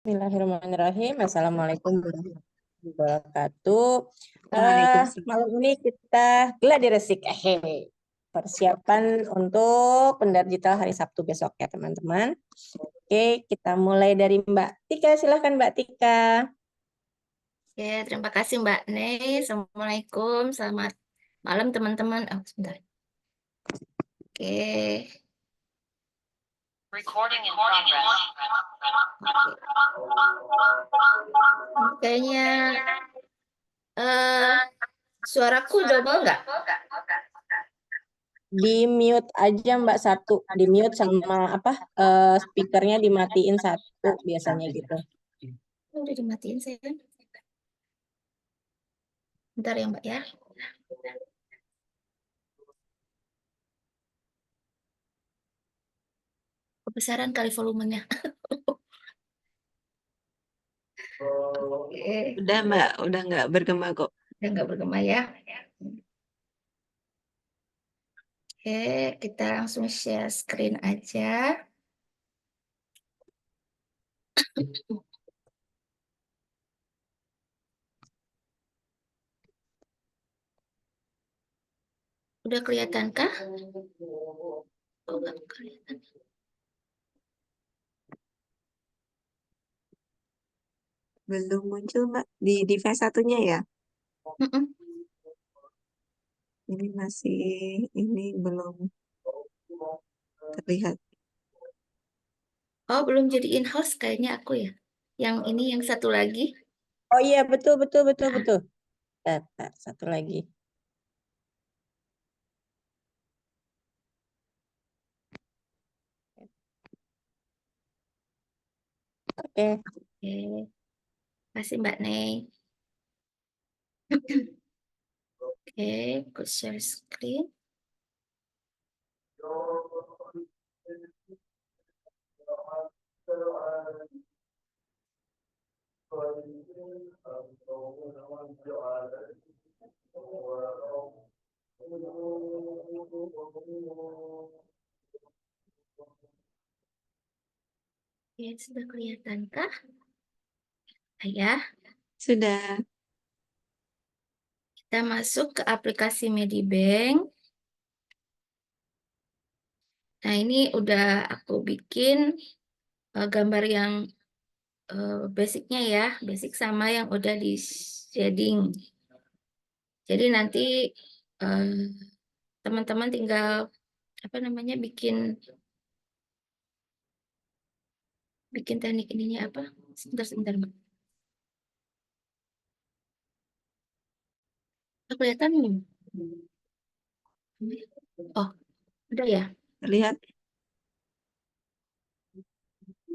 Bismillahirrahmanirrahim. Assalamualaikum warahmatullahi wabarakatuh. Waalaikumsalam. Malam ini kita gladi resik. Persiapan untuk Pendar Digital hari Sabtu besok ya teman-teman. Oke, kita mulai dari Mbak Tika. Silahkan Mbak Tika. Oke, terima kasih Mbak Nei. Assalamualaikum, selamat malam teman-teman. Oh, sebentar. Oke. Recording in progress. Kayaknya suaraku double nggak? Di mute aja Mbak satu. Di mute sama speakernya dimatiin satu biasanya gitu. Udah dimatiin saya. Bentar ya Mbak ya. Kebesaran kali volumenya. Oke. Udah Mbak, udah nggak bergema kok. Udah nggak bergema ya. Oke, kita langsung share screen aja. Udah kelihatankah? Oh, nggak kelihatan. Belum muncul Mbak di device satunya ya. Ini masih belum terlihat. Oh, belum jadi in-house kayaknya aku ya. Yang ini yang satu lagi. Oh iya, betul. Satu lagi. Oke. Oke. Kasih Mbak Nei. Oke, aku share screen. Oke, sudah kelihatankah? Ya. Sudah. Kita masuk ke aplikasi Medibank. Nah, ini udah aku bikin gambar yang basicnya ya, basic sama yang udah di shading. Jadi nanti teman-teman tinggal bikin teknik ininya apa? Sebentar, Mbak. Kelihatan belum? Oh, udah ya. Lihat.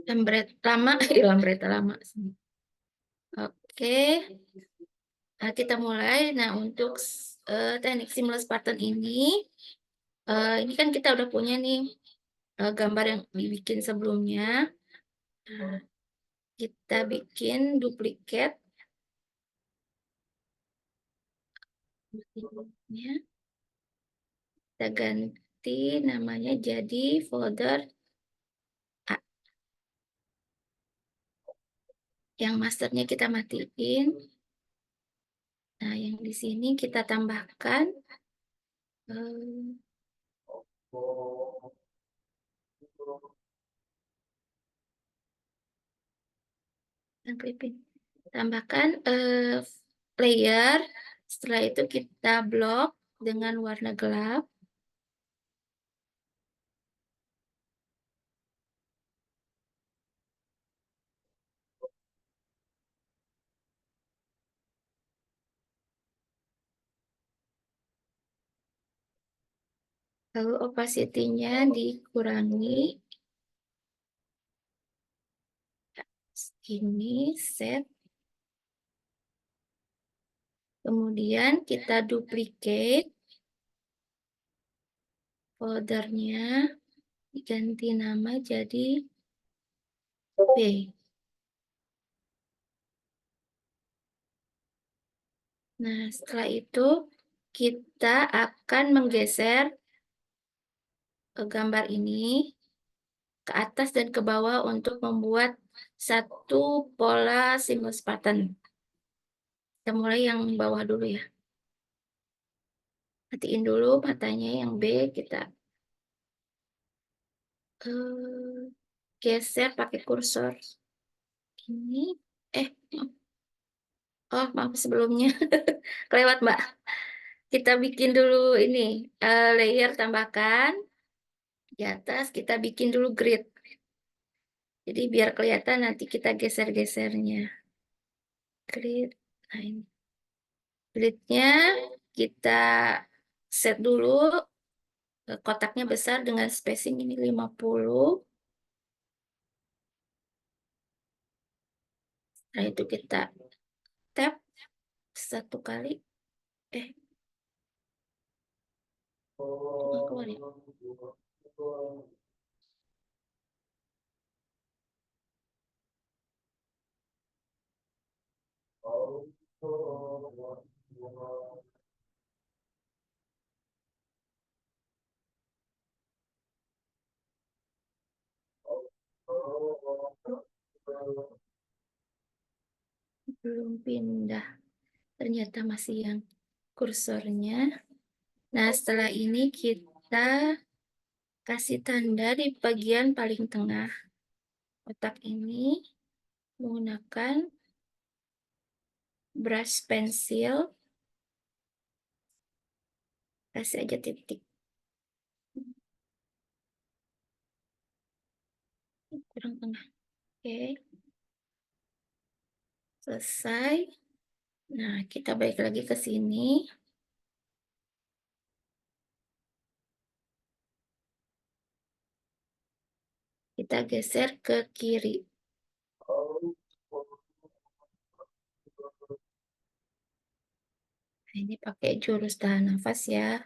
Lambret lama, lama. Oke. Nah, kita mulai. Nah, untuk teknik stimulus pattern ini kan kita udah punya nih gambar yang dibikin sebelumnya. Nah, kita bikin duplikat. Kita ganti namanya jadi folder A. Yang masternya kita matiin. Nah, yang di sini kita tambahkan tambahkan layer. Setelah itu kita blok dengan warna gelap. Lalu opacity-nya dikurangi. Ini set. Kemudian kita duplicate foldernya, diganti nama jadi B. Nah, setelah itu kita akan menggeser gambar ini ke atas dan ke bawah untuk membuat satu pola sinus pattern. Kita mulai yang bawah dulu ya. Matiin dulu matanya yang B, kita geser pakai kursor. Ini, maaf sebelumnya. Kelewat, Mbak. Kita bikin dulu ini, layer tambahkan. Di atas kita bikin dulu grid. Jadi biar kelihatan nanti kita geser-gesernya. Grid, nah ini. Gridnya kita set dulu. Kotaknya besar dengan spacing ini 50. Setelah itu kita tap satu kali. Keluar ya. Belum pindah. Ternyata masih yang kursornya. Nah, setelah ini kita kasih tanda di bagian paling tengah kotak ini menggunakan brush pensil. Kasih aja titik. Kurang tengah. Oke. Selesai. Nah, kita balik lagi ke sini. Kita geser ke kiri. Nah, ini pakai jurus tahan nafas ya.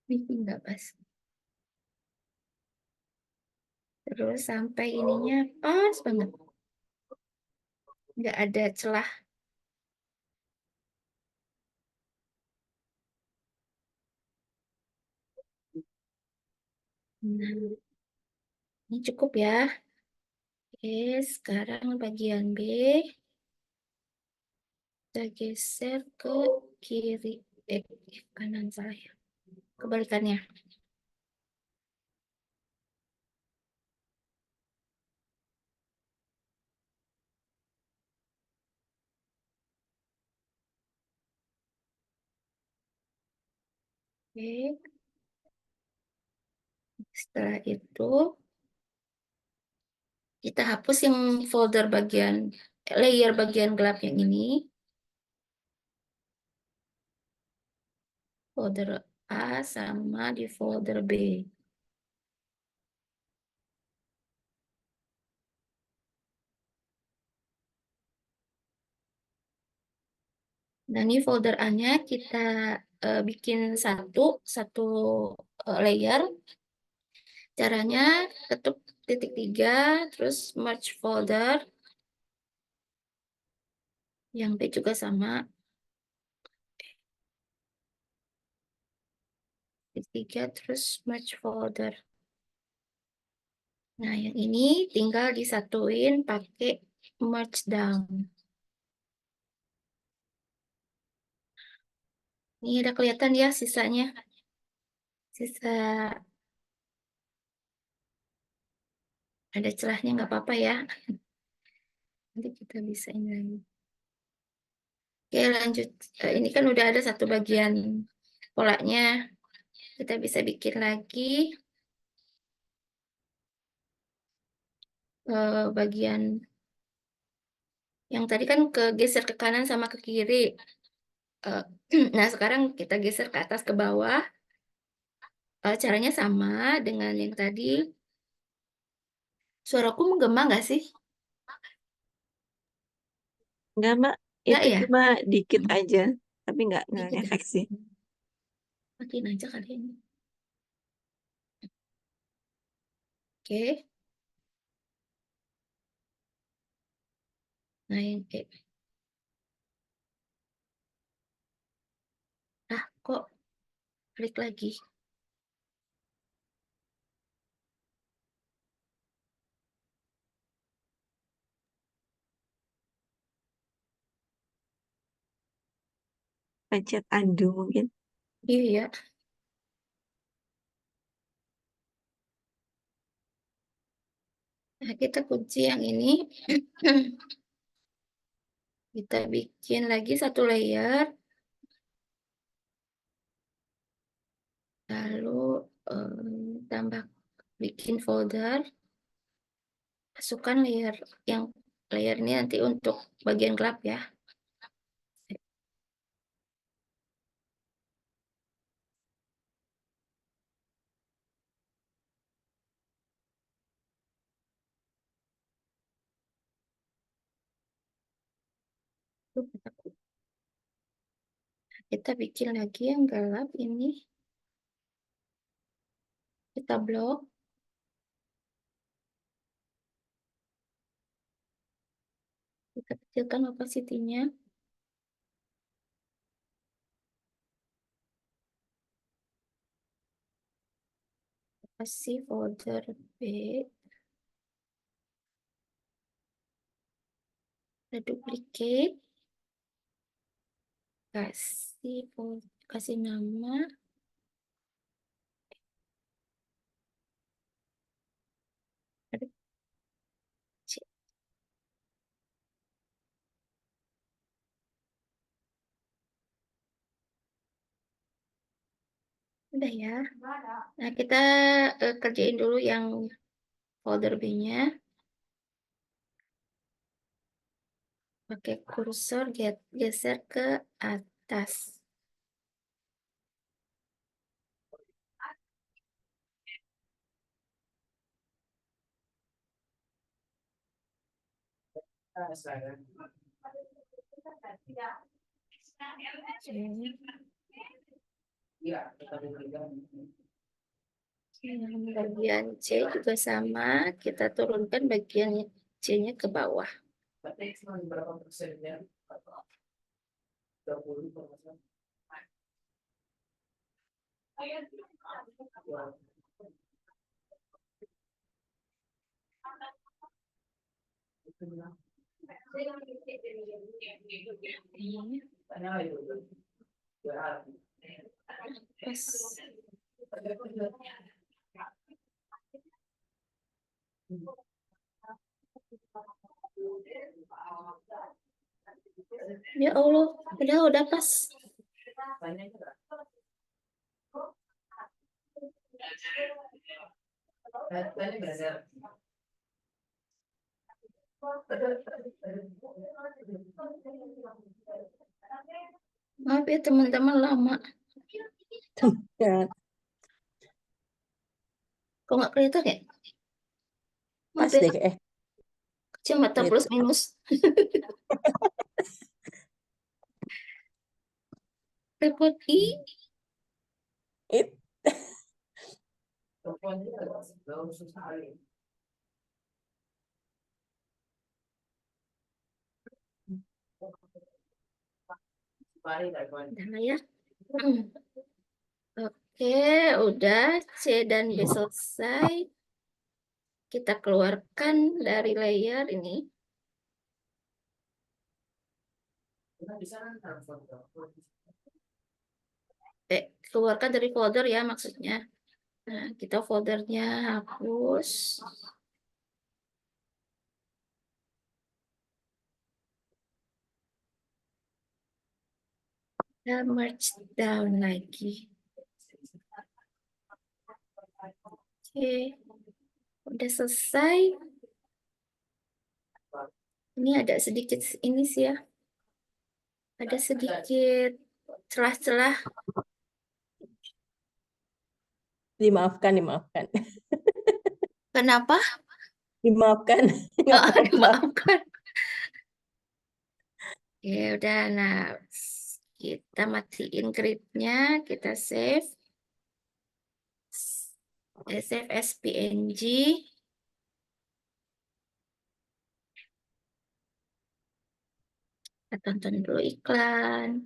Ini enggak pas. Terus sampai ininya pas banget. Nggak ada celah. Nah, ini cukup ya. Oke, sekarang bagian B. Kita geser ke kiri. Kanan saya. Kebalikannya. Oke. Setelah itu kita hapus yang folder bagian layer bagian gelap yang ini. Folder A sama di folder B. Dan ini folder A-nya kita bikin satu layer. Caranya ketuk titik 3, terus merge folder. Yang B juga sama. Titik 3, terus merge folder. Nah, yang ini tinggal disatuin pakai merge down. Ini udah kelihatan ya sisanya. Sisa ada celahnya nggak apa-apa ya. Nanti kita bisa ini lagi. Oke, lanjut. Ini kan udah ada satu bagian polanya. Kita bisa bikin lagi bagian yang tadi kan geser ke kanan sama ke kiri. Nah, sekarang kita geser ke atas ke bawah. Caranya sama dengan yang tadi. Suaraku menggema nggak sih? Enggak, Mbak. Nggak Itu ya? cuma dikit aja. Tapi nggak Dikit ya? ngefek sih. Matiin aja kali ini. Oke. Nah, yang kayak kok klik lagi. Pencet undo mungkin. Iya. Nah, kita kunci yang ini. Kita bikin lagi satu layer. Lalu tambah bikin folder. Masukkan layer ini nanti untuk bagian gelap ya. Kita bikin lagi yang gelap ini. Kita blok. Kita kecilkan opacity-nya. Kasih folder B. Kita duplicate. Kasih nama. Udah ya. Nah, kita kerjain dulu yang folder B-nya. Pakai kursor geser ke atas. Yang bagian C juga sama, kita turunkan bagian C-nya ke bawah. Pas. Ya Allah, udah pas. Maaf ya teman-teman lama. Ya, Kok nggak kelihatan ya? pas Maaf ya, deh. kacamata Gitu. plus minus. Repot It, Udah ya. Oke, udah C dan B selesai. Kita keluarkan dari layer ini. Keluarkan dari folder ya maksudnya. Nah, kita foldernya hapus. Kita merge down lagi. Oke, udah selesai. Ini ada sedikit ini sih ya. Ada sedikit celah-celah. dimaafkan, dimaafkan. Kenapa? Dimaafkan. Nggak apa-apa. Maafkan. Oke, udah. Nah, kita matiin gridnya, kita save. Save as PNG. Kita tonton dulu iklan.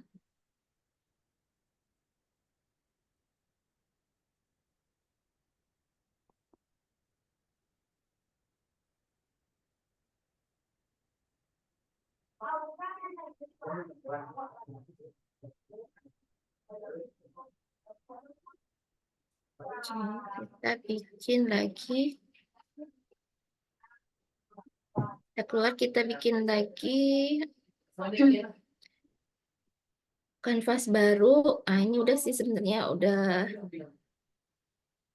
Kita bikin lagi. Kita keluar, kita bikin lagi kanvas baru. Ah, ini udah sih sebenarnya udah.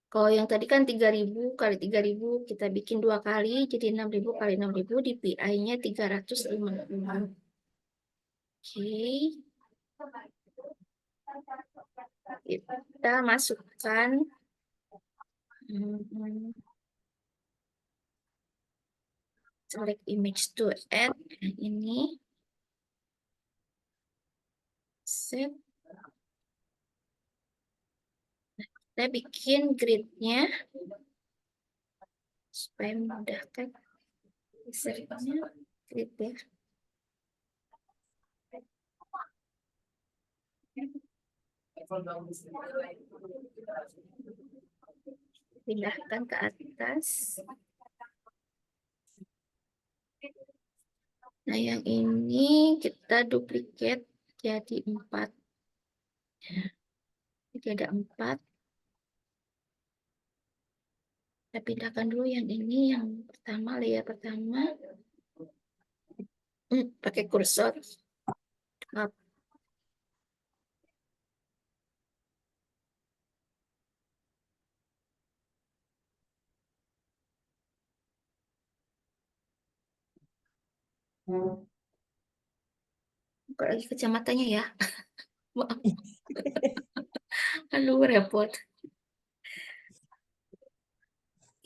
Kalau yang tadi kan 3.000 kali 3.000, kita bikin 2 kali, jadi 6.000 kali 6.000, DPI-nya 350. Oke. Kita masukkan select image to add. Nah, ini set. Kita bikin grid-nya supaya memudahkan insertnya, grid ya. Pindahkan ke atas. Nah, yang ini kita duplicate jadi 4. Jadi ada 4. Kita pindahkan dulu yang ini, yang pertama, layer pertama. Pakai kursor. Up. Buka lagi kacamatannya ya. Maaf. Aduh, repot.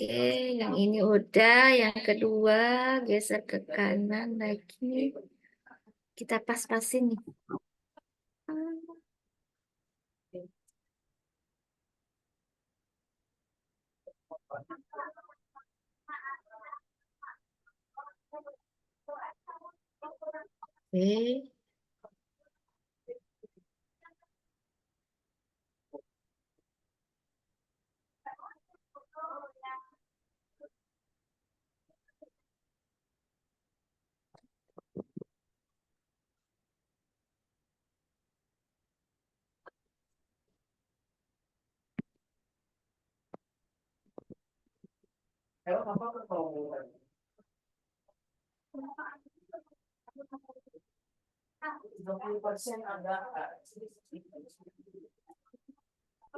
Oke, yang ini udah. Yang kedua, geser ke kanan lagi. Kita pas-pasin nih. Oke.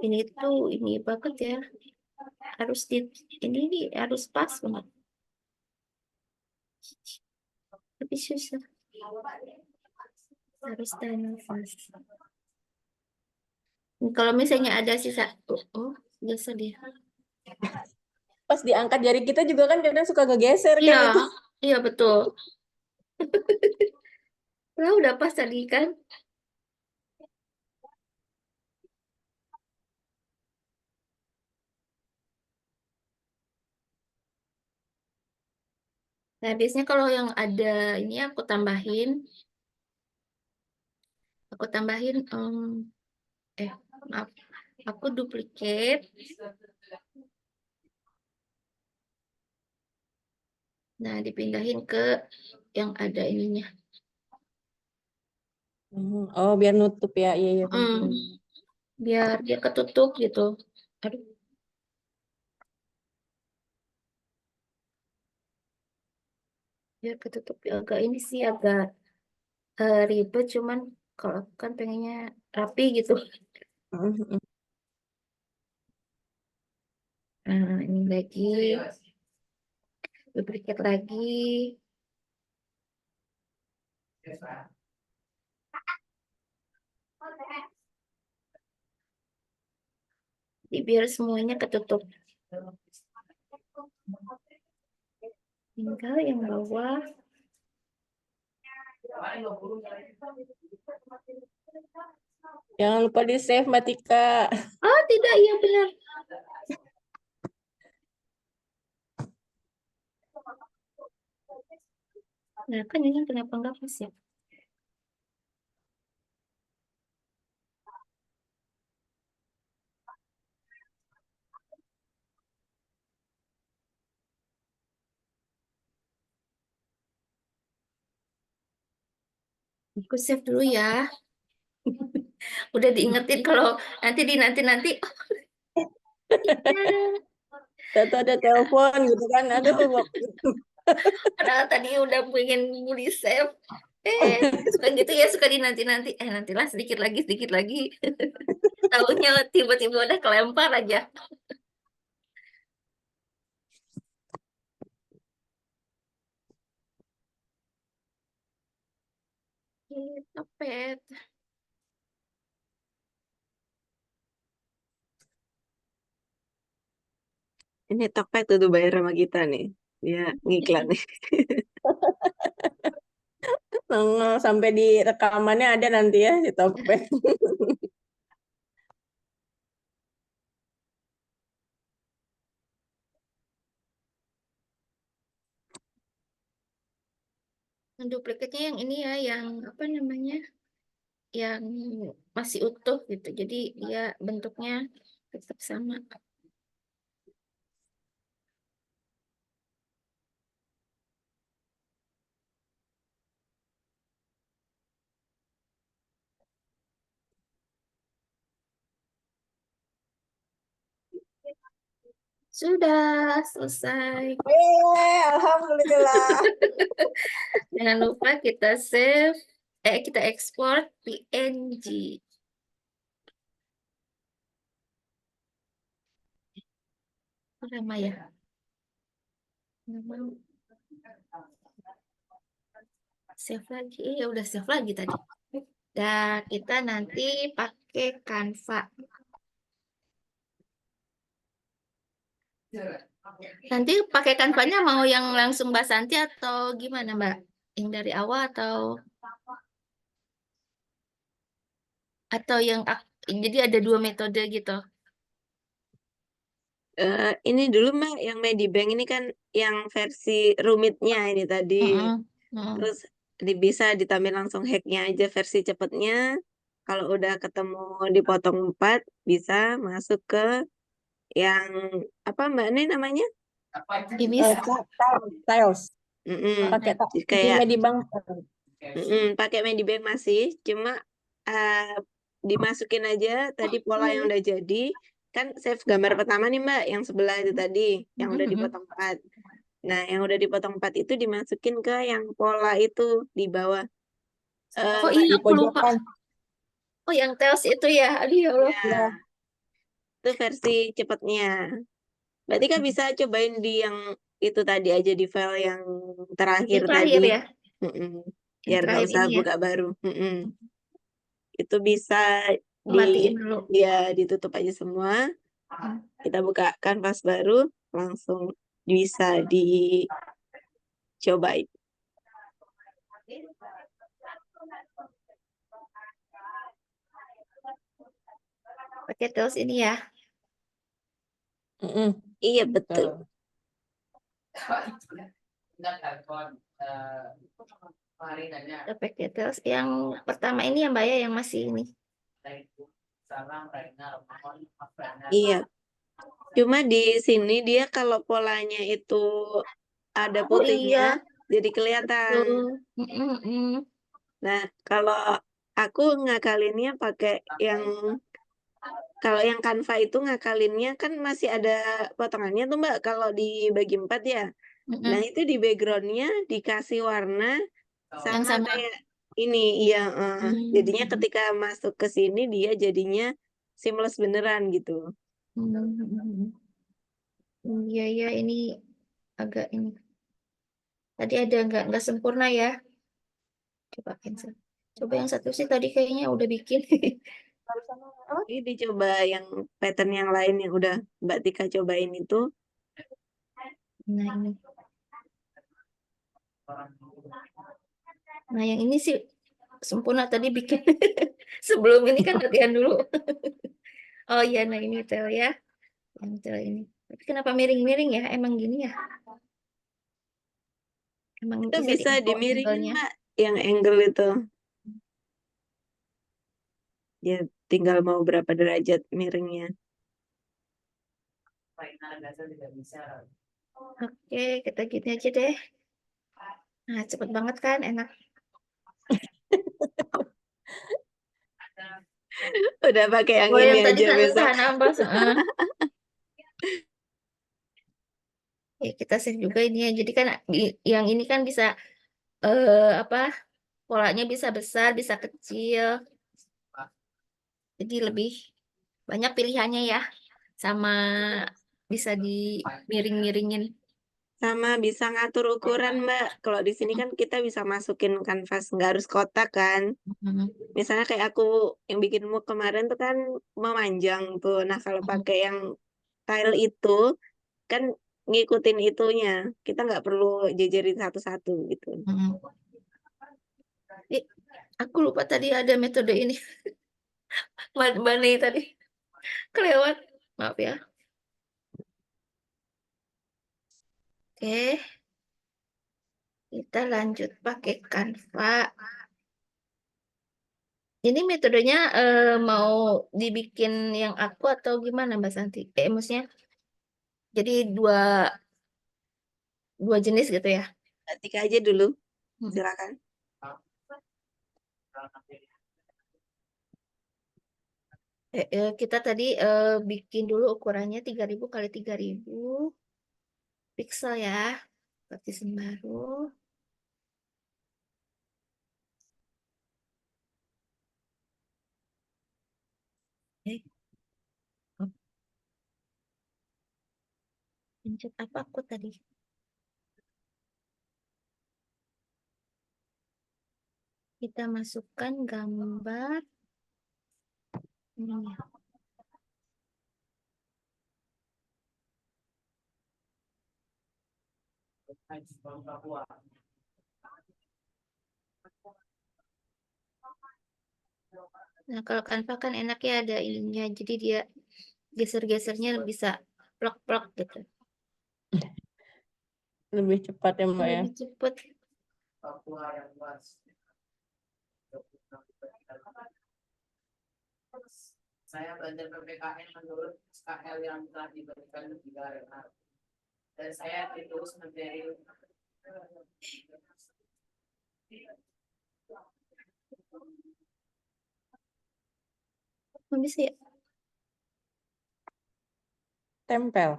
Ini tuh ini banget ya. Harus ini harus pas banget. Tapi susah. Harus pas. Kalau misalnya ada sisa, biasa dia. Pas diangkat jari kita juga kan kadang suka ngegeser Iya, kan itu. iya betul. Lah udah pas tadi kan. Nah, biasanya kalau yang ada ini aku tambahin maaf, aku duplicate. Nah, dipindahin ke yang ada ininya. Oh, biar nutup ya. Iya, iya. Biar dia ketutup gitu. Aduh. Biar ketutup agak ini sih agak ribet, cuman kalau aku kan pengennya rapi gitu. Nah, ini lagi duplicate lagi. Jadi biar semuanya ketutup. Tinggal yang bawah. Jangan lupa di save Mbak Tika. Oh tidak, iya benar. Nah kan ini kenapa nggak pas ya? Aku save dulu ya. Udah diingetin kalau nanti. Oh, iya. Tahu ada telepon gitu kan. Aduh, Padahal tadi udah pengen beli save. Suka gitu ya, suka dinanti-nanti. Nantilah sedikit lagi, sedikit lagi. Tahunya tiba-tiba udah kelempar aja. Topet. Ini Tokped tuh bayar sama kita nih. Dia ngiklan nih. sampai di rekamannya ada nanti ya di Tokped. Duplikatnya yang ini ya, yang apa namanya, yang masih utuh gitu. Jadi dia bentuknya tetap sama. Sudah selesai. Alhamdulillah. Jangan lupa kita save, kita ekspor PNG. Lama ya? Nggak mau. Save lagi. Ya udah save lagi tadi. Dan kita nanti pakai Canva. Nanti pakai Canva-nya mau yang langsung Mbak Santi atau gimana Mbak? Yang dari awal atau yang jadi ada dua metode gitu. Ini dulu Mbak, yang Medibank ini kan yang versi rumitnya ini tadi. Mm-mm, mm-mm. Terus bisa ditampil langsung hacknya aja versi cepatnya. Kalau udah ketemu dipotong 4, bisa masuk ke yang apa Mbak ini namanya? Ibis. Tiles. Mm-mm. Pakai Jadi di kayak Medibank. pakai Medibank masih, cuma eh, dimasukin aja tadi pola yang udah jadi. Kan save gambar pertama nih Mbak, yang sebelah itu tadi, yang udah Mm-mm. dipotong 4. Nah, yang udah dipotong 4 itu dimasukin ke yang pola itu di bawah. Oh Eh iya, Di aku lupa. pojokan. Oh, yang Tails itu ya. Aduh ya Allah. ya, itu versi cepatnya. Berarti kan bisa cobain di yang itu tadi aja di file yang terakhir Yang tadi. terakhir ya. Mm-mm. Yang Biar nggak terakhir usah ini ya. buka baru. Mm-mm. Itu bisa di Matiin dulu. dia ditutup aja semua. Kita buka kanvas baru, langsung bisa dicobain. Pakai Tails ini ya. Mm-mm. Iya betul. Kita pakai Tails. Yang pertama ini ya Mbak ya, yang masih ini. Iya. Cuma di sini dia kalau polanya itu ada Oh putihnya, iya. jadi kelihatan. Tuh. Mm-mm. Nah, kalau aku ngakalinnya pakai yang kalau yang Canva itu ngakalinnya kan masih ada potongannya tuh Mbak kalau dibagi 4 ya. Nah, Mm-mm. itu di backgroundnya dikasih warna Yang sama sama. kayak ini. Iya, jadinya Mm-mm. ketika masuk ke sini dia jadinya seamless beneran gitu. Mm-mm. Iya ya, ini agak ini. Tadi ada nggak sempurna ya. Coba cancel. Coba yang satu sih tadi kayaknya udah bikin. Ini dicoba yang pattern yang lain yang udah Mbak Tika cobain itu. Nah ini. Nah yang ini sih sempurna tadi bikin. Sebelum ini kan latihan dulu. Oh iya, nah ini tel ya. Yang tel ini. Tapi kenapa miring-miring ya? Emang gini ya? Emang Itu bisa bisa diinfo dimiringin angle-nya. Mbak, yang angle itu. Ya tinggal mau berapa derajat miringnya. Oke, kita gini aja deh. Nah, cepet banget kan? Enak. Udah pakai yang Oh, ini yang tadi aja kan besok. tahan nambah. Ya, kita save juga ini ya. Jadi kan yang ini kan bisa apa? Polanya bisa besar, bisa kecil. Jadi lebih banyak pilihannya ya. Sama bisa dimiring-miringin. Sama bisa ngatur ukuran, Mbak. Kalau di sini kan kita bisa masukin kanvas, nggak harus kotak kan. Hmm. Misalnya kayak aku yang bikin muk kemarin tuh kan memanjang tuh. Nah, kalau pakai yang tile itu kan ngikutin itunya. Kita nggak perlu jejerin satu-satu gitu. Hmm. Aku lupa tadi ada metode ini. Mbak Nei tadi kelewat. Maaf ya. Oke, kita lanjut pakai Canva. Ini metodenya mau dibikin yang aku atau gimana Mbak Santi? Maksudnya jadi dua jenis gitu ya? Ketik aja dulu, Hmm. silakan. Kita tadi bikin dulu ukurannya 3000 kali 3000 pixel ya. Partition baru. Eh, oh, pencet apa aku tadi? Kita masukkan gambar. Ini ya. Nah, kalau Canva kan enak ya ada ininya. Jadi dia geser-gesernya bisa plok-plok gitu. Lebih cepat ya Mbak ya. Lebih cepet. Saya belajar PPKN menurut SKL yang telah diberikan negara. Dan saya terus menjadi Oh, bisa ya? Tempel.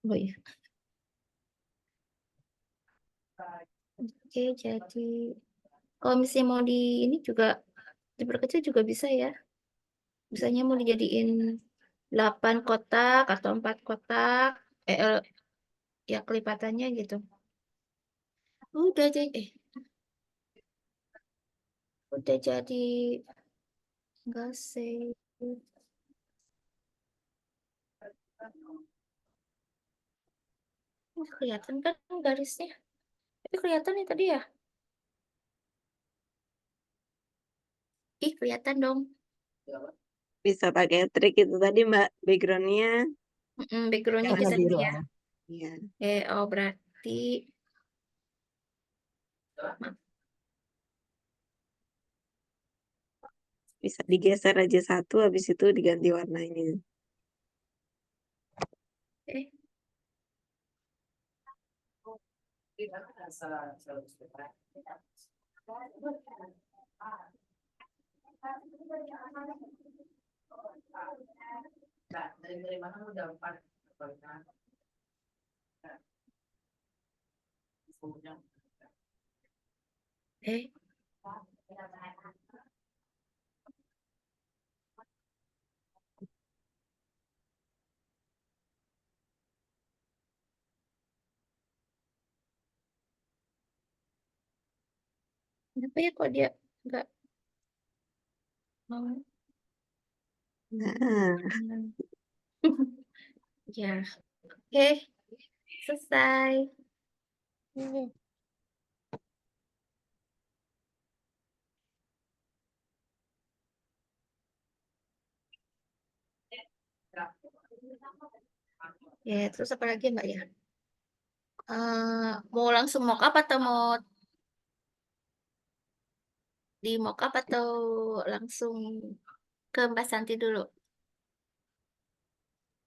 Oh iya. Oke, jadi kalau misalnya mau di ini juga diperkecil juga bisa ya. Misalnya mau dijadiin 8 kotak atau 4 kotak, ya kelipatannya gitu. Udah jadi enggak sih. Kelihatan kan garisnya? Tapi kelihatan ya tadi ya? Ih, kelihatan dong. Bisa pakai trik itu tadi, Mbak. Backgroundnya Backgroundnya yang kita biru ini ya. ya. iya. Oh berarti Bisa digeser aja satu, habis itu diganti warnanya. eh dari mana udah dapat eh kenapa ya kok dia enggak mau? Nah, Ya, oke, selesai. Ini. Ya, terus apa lagi Mbak ya? Mau langsung mock up atau mau di mock up atau langsung ke Mbak Santi dulu?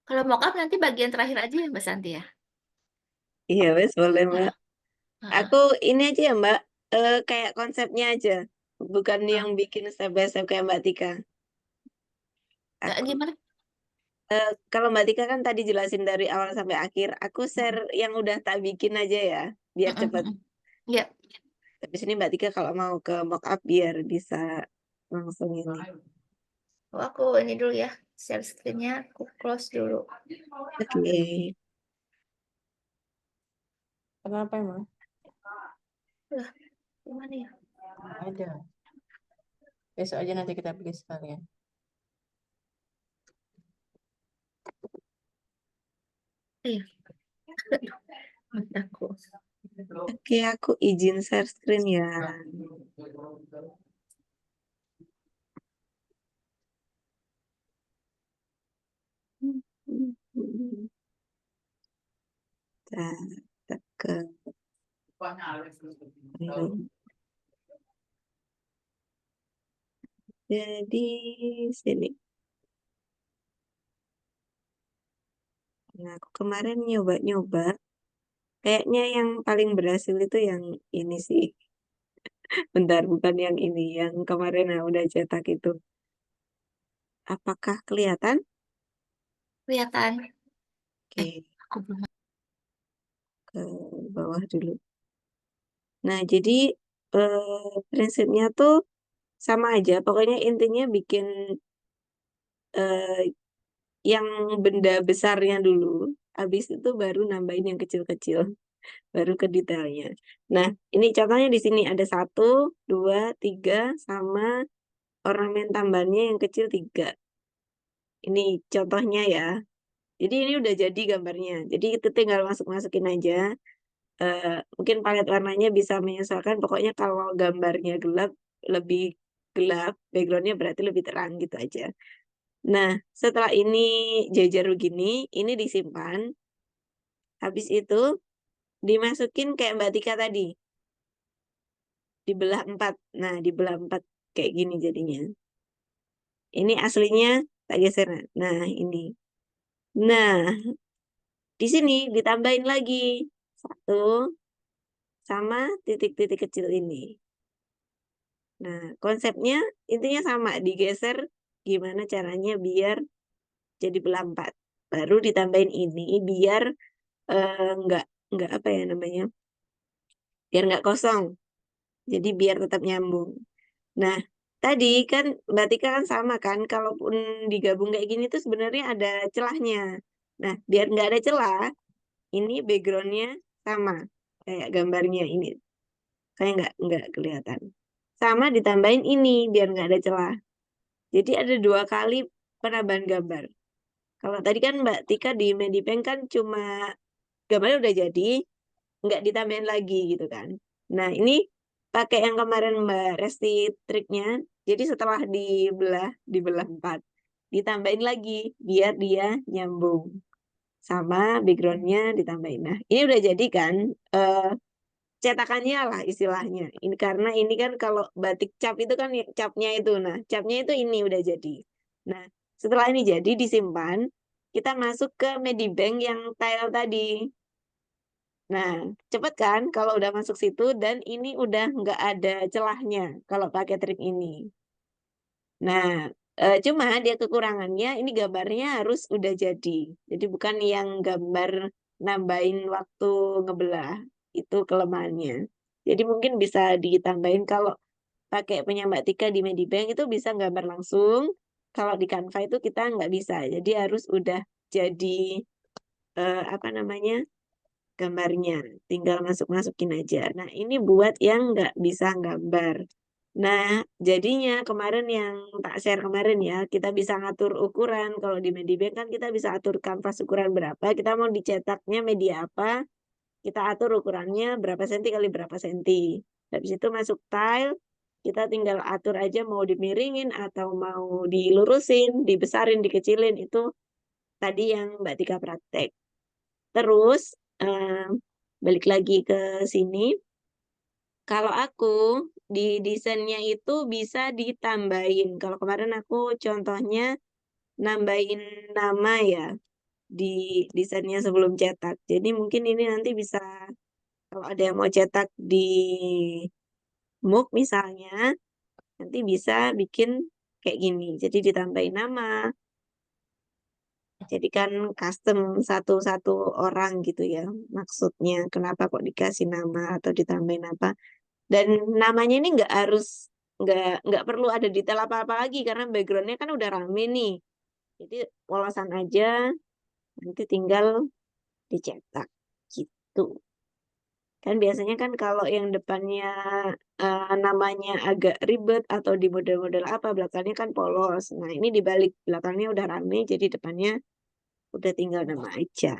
Kalau mock up nanti bagian terakhir aja ya Mbak Santi ya? iya wes boleh, Mbak. Ah, ah, Aku ini aja ya, Mbak. Kayak konsepnya aja. bukan yang bikin step by step kayak Mbak Tika. Aku, Gimana? kalau Mbak Tika kan tadi jelasin dari awal sampai akhir, aku share yang udah tak bikin aja ya, biar cepet. Ya, Habis ini Mbak Tika kalau mau ke mockup biar bisa langsung ini. aku ini dulu ya, share screen-nya aku close dulu. Oke. Kenapa emang? Gimana ya? Ada. Besok aja nanti kita pergi sekalian. Mataku. Oke, aku izin share screen ya. Kita tekan. Jadi sini. Nah, aku kemarin nyoba-nyoba. Kayaknya yang paling berhasil itu yang ini sih. Bentar, bukan yang ini. Yang kemarin yang udah cetak itu. Apakah kelihatan? Kelihatan. Oke, Aku belum. ke bawah dulu. Nah, jadi prinsipnya tuh sama aja. Pokoknya intinya bikin eh, yang benda besarnya dulu. Habis itu baru nambahin yang kecil-kecil. Baru ke detailnya. Nah, ini contohnya di sini ada 1, 2, 3, sama ornamen tambahannya yang kecil 3. Ini contohnya ya. Jadi ini udah jadi gambarnya. Jadi itu tinggal masuk-masukin aja. Mungkin palet warnanya bisa menyesuaikan. Pokoknya kalau gambarnya gelap, lebih gelap. Backgroundnya berarti lebih terang gitu aja. Nah, setelah ini jajar begini, ini disimpan. Habis itu dimasukin kayak Mbak Tika tadi. Dibelah 4. Nah, dibelah 4 kayak gini jadinya. Ini aslinya tak geser. Nah, ini. Nah, di sini ditambahin lagi 1 sama titik-titik kecil ini. Nah, konsepnya intinya sama, digeser gimana caranya biar jadi belah 4. Baru ditambahin ini biar nggak apa ya namanya? Biar nggak kosong. Jadi biar tetap nyambung. Nah, tadi kan Mbak Tika kan sama kan, kalaupun digabung kayak gini tuh sebenarnya ada celahnya. Nah, biar nggak ada celah, ini backgroundnya sama kayak gambarnya ini, kayak nggak kelihatan. Sama ditambahin ini biar nggak ada celah. Jadi ada 2 kali penambahan gambar. Kalau tadi kan Mbak Tika di Medibank kan cuma gambarnya udah jadi, nggak ditambahin lagi gitu kan. Nah, ini pakai yang kemarin Mbak Resti triknya. Jadi setelah dibelah 4, ditambahin lagi biar dia nyambung. Sama backgroundnya ditambahin. Nah, ini udah jadi kan cetakannya lah istilahnya. Ini karena ini kan kalau batik cap itu kan capnya itu. Nah, capnya itu ini udah jadi. Nah, setelah ini jadi disimpan, kita masuk ke Medibank yang tile tadi. Nah, cepet kan kalau udah masuk situ dan ini udah nggak ada celahnya kalau pakai trik ini. Nah, cuma dia kekurangannya ini gambarnya harus udah jadi. Jadi bukan yang gambar nambahin waktu ngebelah. Itu kelemahannya. Jadi mungkin bisa ditambahin kalau pakai punya Mbak Tika di Medibank itu bisa gambar langsung. Kalau di Canva itu kita nggak bisa. Jadi harus udah jadi apa namanya? Gambarnya. Tinggal masuk-masukin aja. Nah, ini buat yang nggak bisa gambar. Nah, jadinya kemarin yang tak share kemarin ya, kita bisa ngatur ukuran. Kalau di Medibank kan kita bisa atur kanvas ukuran berapa, kita mau dicetaknya media apa, kita atur ukurannya berapa senti kali berapa senti. Habis itu masuk tile, kita tinggal atur aja mau dimiringin atau mau dilurusin, dibesarin, dikecilin, itu tadi yang Mbak Tika praktek. Terus balik lagi ke sini. Kalau aku di desainnya itu bisa ditambahin. Kalau kemarin aku contohnya nambahin nama ya di desainnya sebelum cetak. Jadi mungkin ini nanti bisa kalau ada yang mau cetak di MOOC misalnya, nanti bisa bikin kayak gini. Jadi ditambahin nama. Jadi kan custom satu-satu orang gitu ya. Maksudnya kenapa kok dikasih nama atau ditambahin apa. Dan namanya ini nggak perlu ada detail apa-apa lagi karena backgroundnya kan udah rame nih. Jadi polosan aja, nanti tinggal dicetak gitu. Kan biasanya kan kalau yang depannya namanya agak ribet atau di model-model apa, belakangnya kan polos. Nah ini dibalik, belakangnya udah rame, jadi depannya udah tinggal nama aja.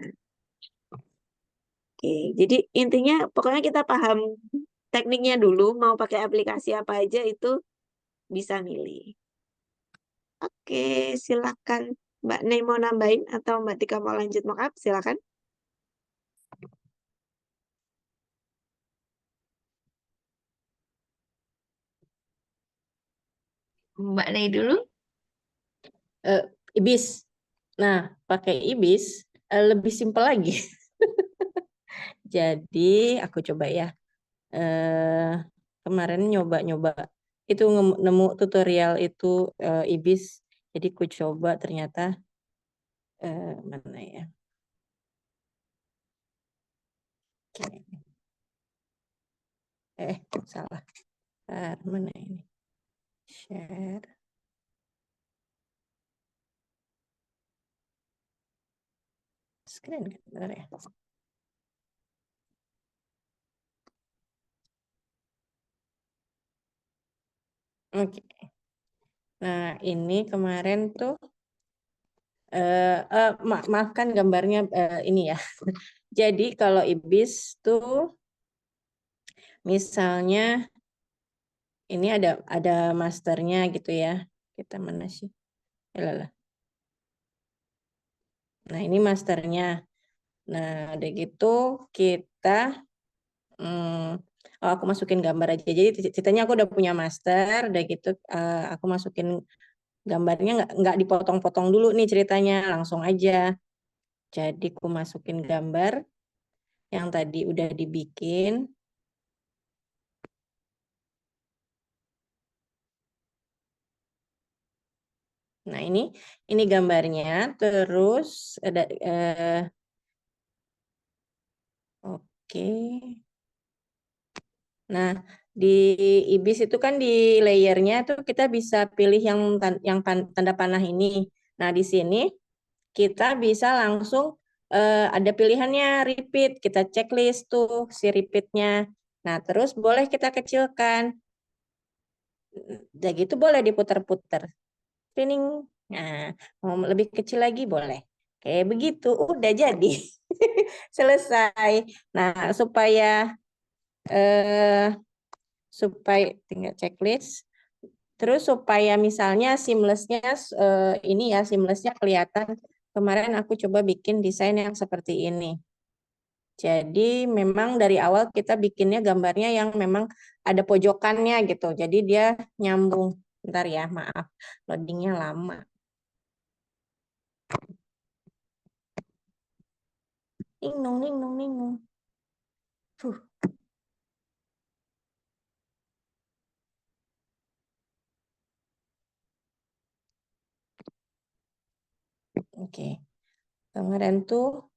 Oke, jadi intinya pokoknya kita paham tekniknya dulu, mau pakai aplikasi apa aja itu bisa milih. Oke, silakan Mbak Nei mau nambahin atau Mbak Tika mau lanjut mockup, silakan. Mbak Nei dulu. Ibis. Nah, pakai ibis lebih simpel lagi. Jadi aku coba ya. Kemarin nyoba-nyoba itu nemu tutorial itu ibis. Jadi aku coba ternyata mana ya? Salah. Mana ini? Share. Screen kan, benar ya? Oke. Nah, ini kemarin tuh maafkan gambarnya ini ya. Jadi kalau ibis tuh misalnya ini ada masternya gitu ya. Kita mana sih? Yalah. Nah, ini masternya. Nah, udah gitu kita aku masukin gambar aja. Jadi ceritanya aku udah punya master, udah gitu aku masukin gambarnya nggak dipotong-potong dulu nih ceritanya, langsung aja. Jadi aku masukin gambar yang tadi udah dibikin. Nah, ini gambarnya, terus ada oke. Nah, di ibis itu kan di layernya tuh kita bisa pilih yang tanda panah ini. Nah, di sini kita bisa langsung ada pilihannya repeat. Kita checklist tuh si repeatnya. Nah, terus boleh kita kecilkan. Udah gitu boleh diputar-putar. Training. Nah, mau lebih kecil lagi boleh. Kayak begitu, udah jadi. Selesai. Nah, supaya tinggal checklist. Terus supaya misalnya seamlessnya kelihatan. Kemarin aku coba bikin desain yang seperti ini. Jadi memang dari awal kita bikinnya gambarnya yang memang ada pojokannya gitu. Jadi dia nyambung. Bentar ya, maaf. Loadingnya lama. Ningnung. Oke. Kemarin tuh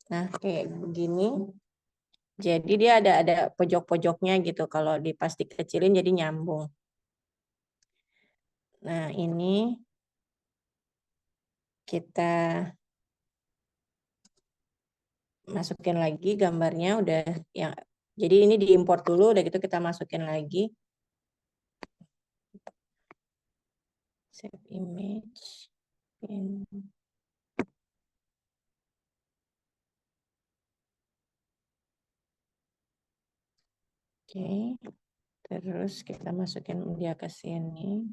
nah kayak begini. Jadi dia ada pojok-pojoknya gitu. Kalau pas dikecilin jadi nyambung. Nah, ini kita masukin lagi gambarnya udah yang jadi ini diimport dulu, udah gitu kita masukin lagi. Save image. Oke. Terus kita masukin dia ke sini.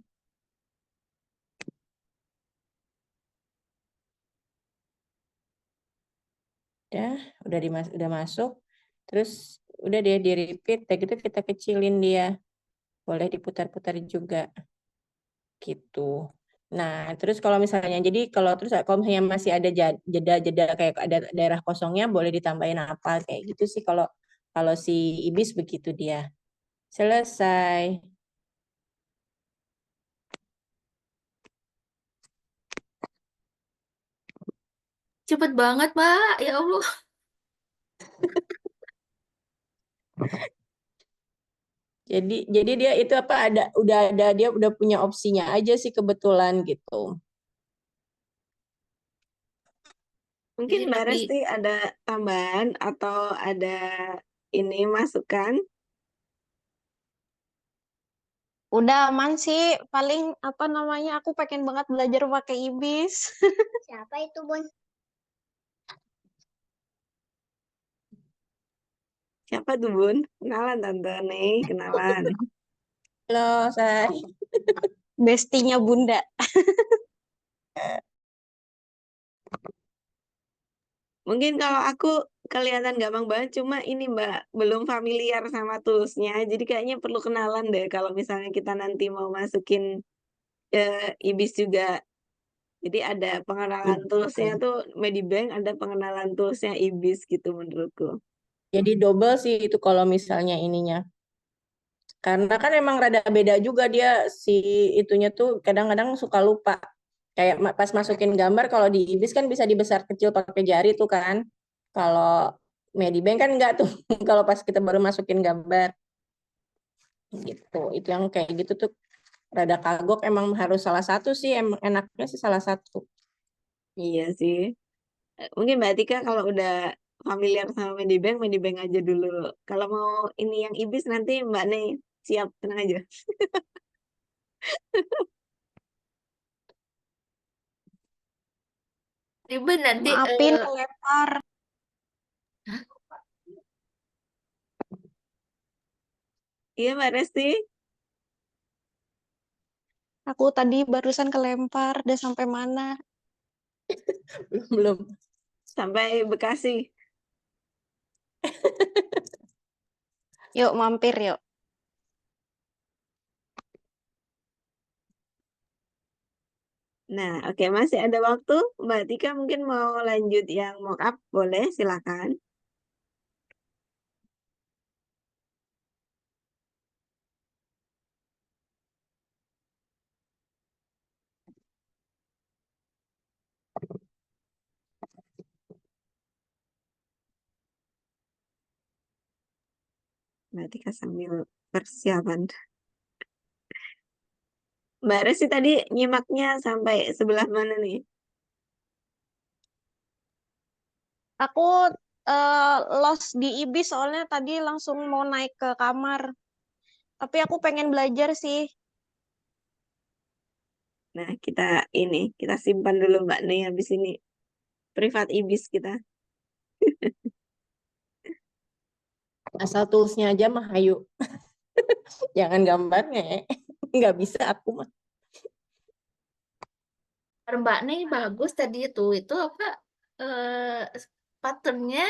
Udah masuk. Terus udah dia di repeat, kayak gitu kita kecilin dia. Boleh diputar-putar juga. Gitu. Nah, terus kalau misalnya kalau misalnya masih ada jeda-jeda kayak ada daerah kosongnya boleh ditambahin apa kayak gitu sih kalau si ibis begitu dia. Selesai. Cepet banget, Mbak. Ya Allah. Jadi dia itu apa dia udah punya opsinya aja sih kebetulan gitu. Mungkin Jadi Mbak lebih Resti ada tambahan atau ada ini masukan? Udah aman sih, paling apa namanya, aku pengen banget belajar pakai IBIS. Siapa itu, Bun? Siapa tuh Bun? Kenalan Tante nih, kenalan. Halo, Say. Bestinya Bunda. Mungkin kalau aku kelihatan gampang banget, cuma ini Mbak, belum familiar sama toolsnya. Jadi kayaknya perlu kenalan deh kalau misalnya kita nanti mau masukin IBIS juga. Jadi ada pengenalan toolsnya tuh Medibank, ada pengenalan toolsnya IBIS gitu menurutku. Jadi double sih itu kalau misalnya ininya. Karena kan emang rada beda juga dia si itunya tuh kadang-kadang suka lupa. Kayak pas masukin gambar kalau di Ibis kan bisa dibesar kecil pakai jari tuh kan. Kalau Medibank kan enggak tuh kalau pas kita baru masukin gambar gitu. Itu yang kayak gitu tuh rada kagok emang harus salah satu sih emang enaknya sih salah satu. Iya sih. Mungkin Mbak Tika kalau udah familiar sama Medibank, Medibank aja dulu. Kalau mau ini yang IBIS nanti Mbak nih siap, tenang aja. ribet nanti. Maafin kelempar. Iya Mbak Resti, Aku tadi barusan kelempar, udah sampai mana? Belum. sampai Bekasi. Yuk mampir yuk. Nah, oke masih ada waktu. Mbak Tika mungkin mau lanjut yang mock up, boleh silakan. Mbak Tika sambil persiapan. Mbak Resti tadi nyimaknya sampai sebelah mana nih? Aku lost di IBIS soalnya tadi langsung mau naik ke kamar. Tapi aku pengen belajar sih. Nah, kita simpan dulu Mbak nih habis ini privat ibis kita. Asal toolsnya aja mah ayo. Jangan gambarnya ya. Nggak bisa aku mah. Mbak nih bagus tadi itu apa patternnya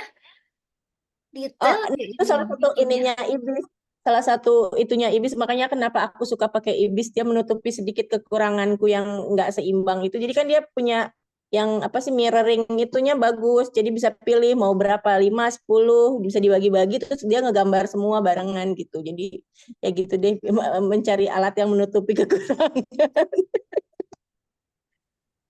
Oh, detail itu salah satu bikinnya. ininya iblis. Salah satu itunya iblis, makanya kenapa aku suka pakai iblis, dia menutupi sedikit kekuranganku yang nggak seimbang itu. Jadi kan dia punya yang apa sih mirroring itunya bagus. Jadi bisa pilih mau berapa, 5, 10, bisa dibagi-bagi terus dia ngegambar semua barengan gitu. Jadi ya gitu deh mencari alat yang menutupi kekurangan.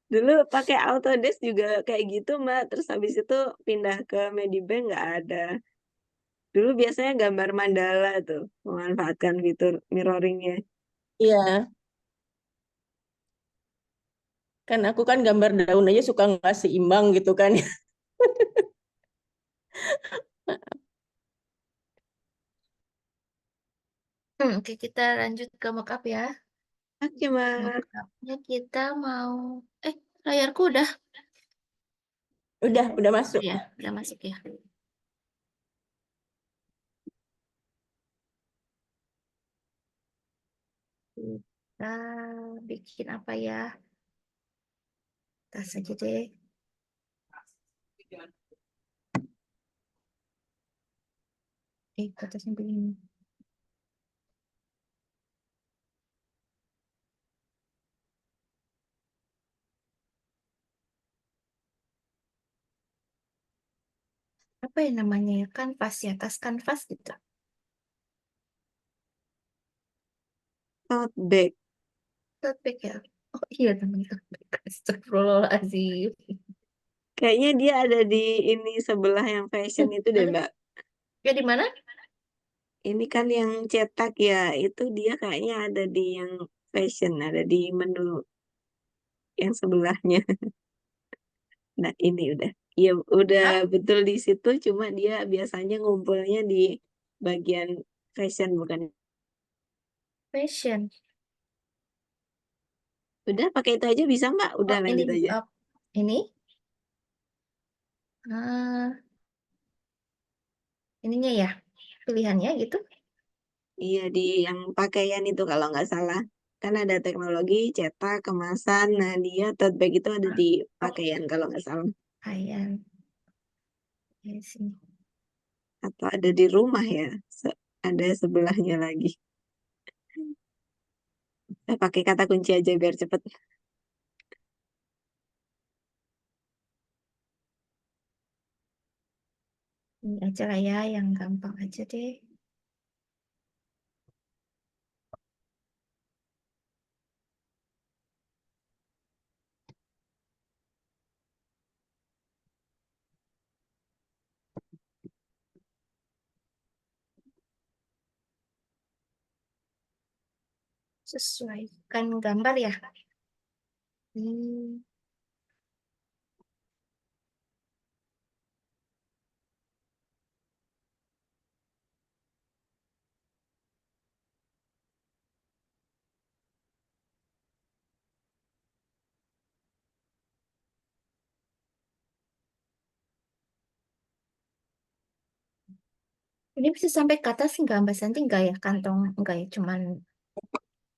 Dulu pakai Autodesk juga kayak gitu Mbak. Terus habis itu pindah ke Medibank nggak ada. Dulu biasanya gambar mandala tuh, memanfaatkan fitur mirroringnya. Iya, kan aku kan gambar daun aja suka nggak seimbang gitu kan. Oke, kita lanjut ke mockup ya. Oke Mbak. Mockupnya kita mau layarku udah Udah masuk. ya, udah masuk ya. Kita bikin apa ya? Tas aja deh. Kertasnya begini. Apa ya namanya ya? Kanvas ya, tas kanvas gitu. tote bag. Tote bag ya. Oh iya namanya tote bag. Astagfirullahaladzim. Kayaknya dia ada di ini sebelah yang fashion itu deh, Ada Mbak. ya di mana? Ini kan yang cetak ya, itu dia kayaknya ada di yang fashion, ada di menu yang sebelahnya. Nah, ini udah. Iya, udah Hah? betul di situ, cuma dia biasanya ngumpulnya di bagian fashion, bukan. Fashion. Udah, pakai itu aja bisa, Mbak? Udah, Oh ini lanjut aja. ini. Ah, ininya ya. Pilihannya gitu. Iya, di yang pakaian itu kalau nggak salah. Kan ada teknologi, cetak, kemasan. Nah, dia tote bag itu ada di Oh, pakaian kalau nggak salah. ayan. Ya sini. Atau ada di rumah ya. Ada sebelahnya lagi. Pakai kata kunci aja biar cepet. Ini aja lah ya, yang gampang aja deh. Sesuaikan gambar ya. Hmm. Ini bisa sampai ke atas nggak Mbak Santi? Nggak ya kantong? Nggak ya, cuman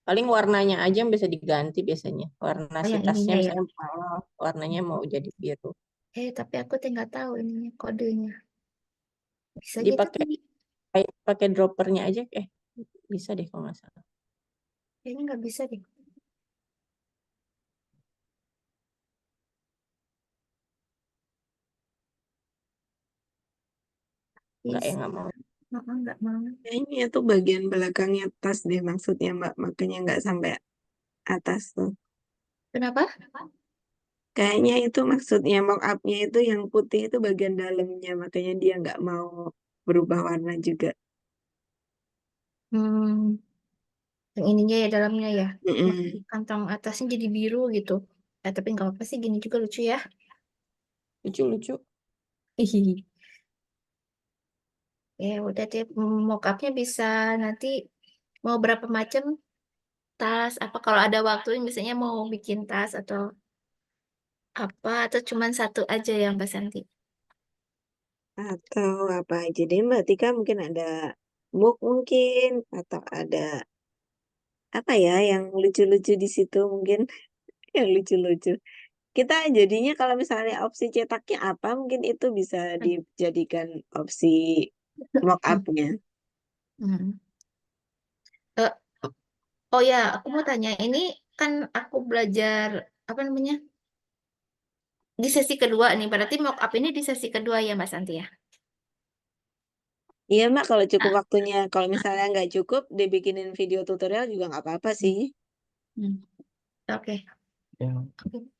Paling warnanya aja yang bisa diganti biasanya. Warna oh, si yang tasnya ininya ya. misalnya warnanya mau jadi biru. Tapi aku nggak tahu ininya kodenya. Bisa gitu Dipakai tinggi. pakai droppernya aja bisa deh kalau nggak salah. Kayaknya nggak bisa deh. Nggak ya Bisa. nggak mau. Nggak mau. Kayaknya itu bagian belakangnya tas deh maksudnya, Mbak. Makanya nggak sampai atas tuh. Kenapa? Kayaknya itu maksudnya mock up-nya itu yang putih itu bagian dalamnya. Makanya dia nggak mau berubah warna juga. Hmm, yang ininya ya dalamnya ya. Mm-mm. Kantong atasnya jadi biru gitu. Tapi nggak apa-apa sih, gini juga lucu ya. Lucu-lucu. Hihihi. Ya udah deh, mock-upnya bisa nanti mau berapa macam tas. Apa kalau ada waktu misalnya mau bikin tas atau apa atau cuman satu aja ya Mbak Santi? Atau apa aja deh, Mbak Tika, mungkin ada mug mungkin atau ada apa ya yang lucu-lucu di situ mungkin yang lucu-lucu. Kita jadinya kalau misalnya opsi cetaknya apa mungkin itu bisa dijadikan opsi mock Hmm. up-nya. Hmm. Eh, oh ya, aku mau tanya, ini kan aku belajar apa namanya di sesi kedua nih, berarti mock up ini di sesi kedua ya Mbak Santi ya? Iya, Mbak, kalau cukup Ah, waktunya. Kalau misalnya nggak cukup, dibikinin video tutorial juga nggak apa-apa hmm. sih. Hmm. Oke. Oke.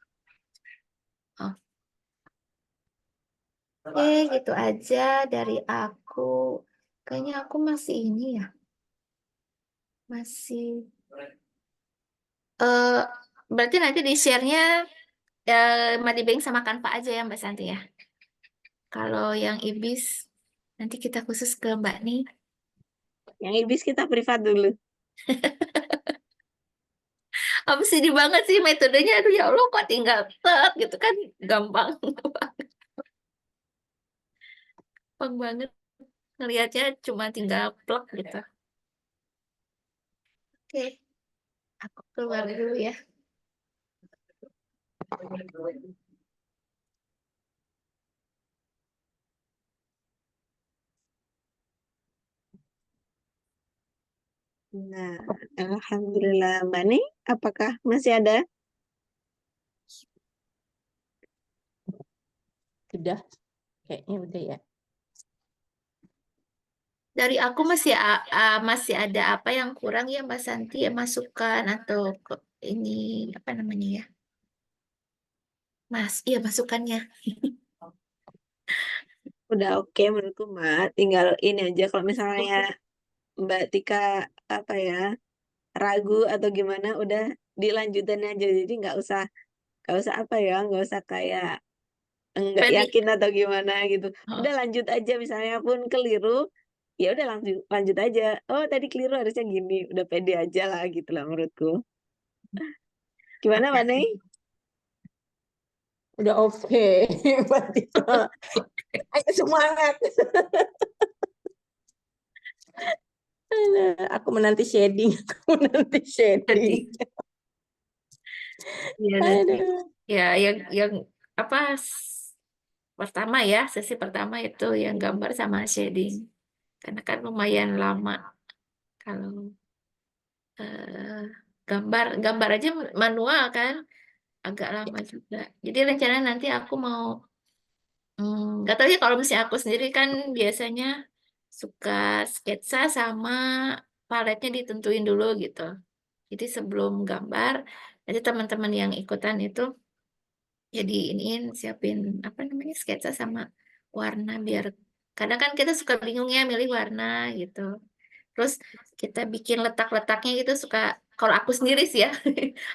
Oke, gitu aja dari aku. Kayaknya aku masih ini ya, masih. eh Berarti nanti di share-nya Madibeng sama Canva aja ya Mbak Santi ya. Kalau yang Ibis nanti kita khusus ke Mbak nih. Yang ibis kita privat dulu. Apa sedih banget sih metodenya. Aduh ya Allah kok tinggal tet gitu kan gampang. Gampang banget. Ngelihatnya cuma tinggal plug gitu. Oke, aku keluar dulu ya. Nah, Alhamdulillah, Mbak nih, apakah masih ada? Udah kayaknya udah ya. Dari aku masih ada apa yang kurang ya Mbak Santi ya masukan atau ini apa namanya ya? Iya masukannya. Udah oke menurutku Mbak. Tinggal ini aja kalau misalnya Mbak Tika apa ya ragu atau gimana, udah dilanjutin aja. Jadi nggak usah apa ya, nggak usah kayak enggak Pede. yakin atau gimana gitu. Oh, Udah lanjut aja, misalnya pun keliru, ya udah lanjut lanjut aja. Oh tadi keliru harusnya gini, udah pede aja lah gitu lah menurutku. Gimana Mbak Nei? Udah oke. Mbak Tika. Ayo semangat. Aku menanti shading. Aku menanti jadi shading. ya nanti Aduh. ya yang apa pertama ya sesi pertama itu yang gambar sama shading karena kan lumayan lama kalau eh, gambar aja manual kan agak lama juga. Jadi rencana nanti aku mau nggak tahu ya kalau misalnya aku sendiri kan biasanya suka sketsa sama paletnya ditentuin dulu gitu. Jadi sebelum gambar, nanti teman-teman yang ikutan itu jadi iniin siapin apa namanya sketsa sama warna biar kadang kan kita suka bingung ya milih warna gitu. Terus kita bikin letak-letaknya gitu suka kalau aku sendiri sih ya,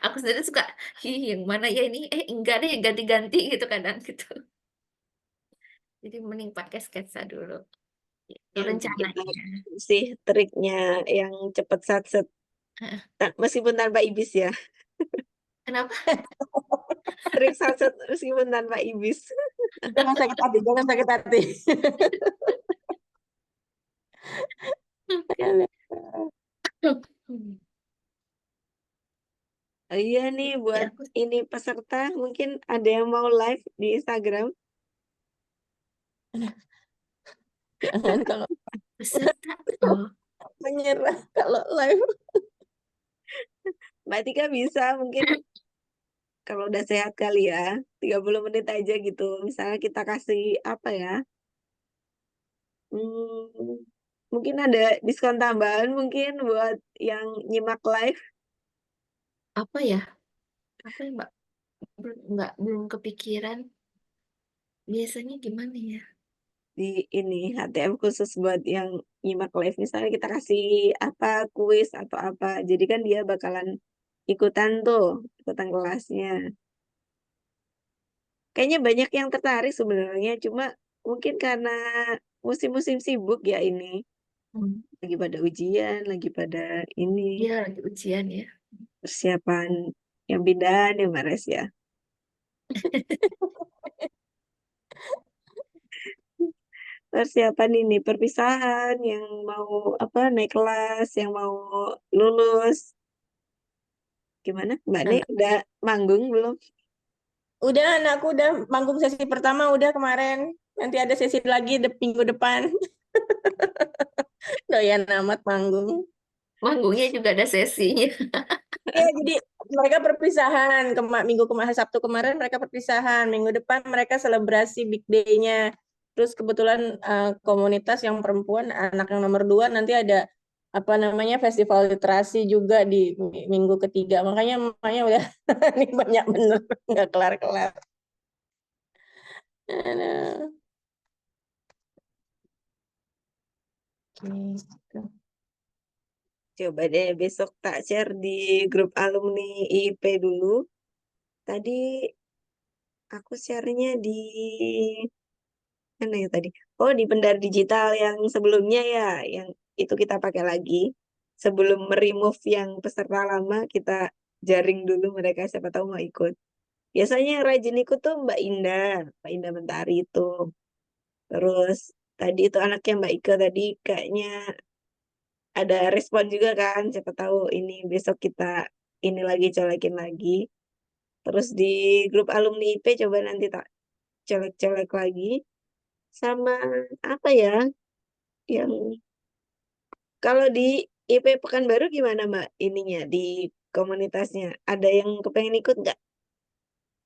aku sendiri suka yang mana ya ini enggak deh ganti-ganti gitu kadang gitu. Jadi mending pakai sketsa dulu. Itu Yang kita rencananya. sih triknya yang cepet satset, Heeh. meskipun tanpa ibis ya. Kenapa? Trik satset meskipun tanpa ibis. Jangan sakit hati, jangan sakit hati. Oh iya nih Ya, buat ini peserta mungkin ada yang mau live di Instagram. Jangan kalau peserta. Oh, menyerah kalau live. Mbak Tika bisa mungkin kalau udah sehat kali ya, 30 menit aja gitu. Misalnya kita kasih apa ya? Hmm, mungkin ada diskon tambahan mungkin buat yang nyimak live apa ya? Apa ya, Mbak? Belum kepikiran. Biasanya gimana ya? di ini HTM khusus buat yang nyimak live. Misalnya kita kasih apa kuis atau apa. Jadi kan dia bakalan ikutan tuh, ikutan kelasnya. Kayaknya banyak yang tertarik sebenarnya, cuma mungkin karena musim-musim sibuk ya ini. Hmm. Lagi pada ujian, lagi pada ini Iya, lagi ujian ya. persiapan yang pindahan ya Mbak Res ya. Persiapan ini perpisahan yang mau apa naik kelas, yang mau lulus. Gimana? Mbak Nek Anak. udah manggung belum? Udah, anakku udah manggung sesi pertama udah kemarin. Nanti ada sesi lagi minggu depan. Doyan amat manggung. Manggungnya juga ada sesinya. Ya, jadi mereka perpisahan. Minggu kemarin, Sabtu kemarin mereka perpisahan. Minggu depan mereka selebrasi Big Day-nya. Terus kebetulan komunitas yang perempuan, anak yang nomor 2 nanti ada apa namanya festival literasi juga di minggu ketiga. Makanya udah ini banyak bener nggak kelar-kelar. Aduh. Oke. Coba deh besok tak share di grup alumni IIP dulu. Tadi aku share-nya di mana ya tadi? Oh, di Pendar Digital yang sebelumnya ya, yang itu kita pakai lagi. Sebelum remove yang peserta lama, kita jaring dulu mereka siapa tahu mau ikut. Biasanya yang rajin ikut tuh Mbak Indah Mentari itu. Terus tadi itu anaknya Mbak Ika tadi kayaknya ada respon juga kan, siapa tahu ini besok kita ini lagi colekin lagi. Terus di grup alumni IP coba nanti tak colek-colek lagi. Sama apa ya, yang kalau di IP Pekanbaru gimana Mbak ininya di komunitasnya? Ada yang kepengen ikut nggak?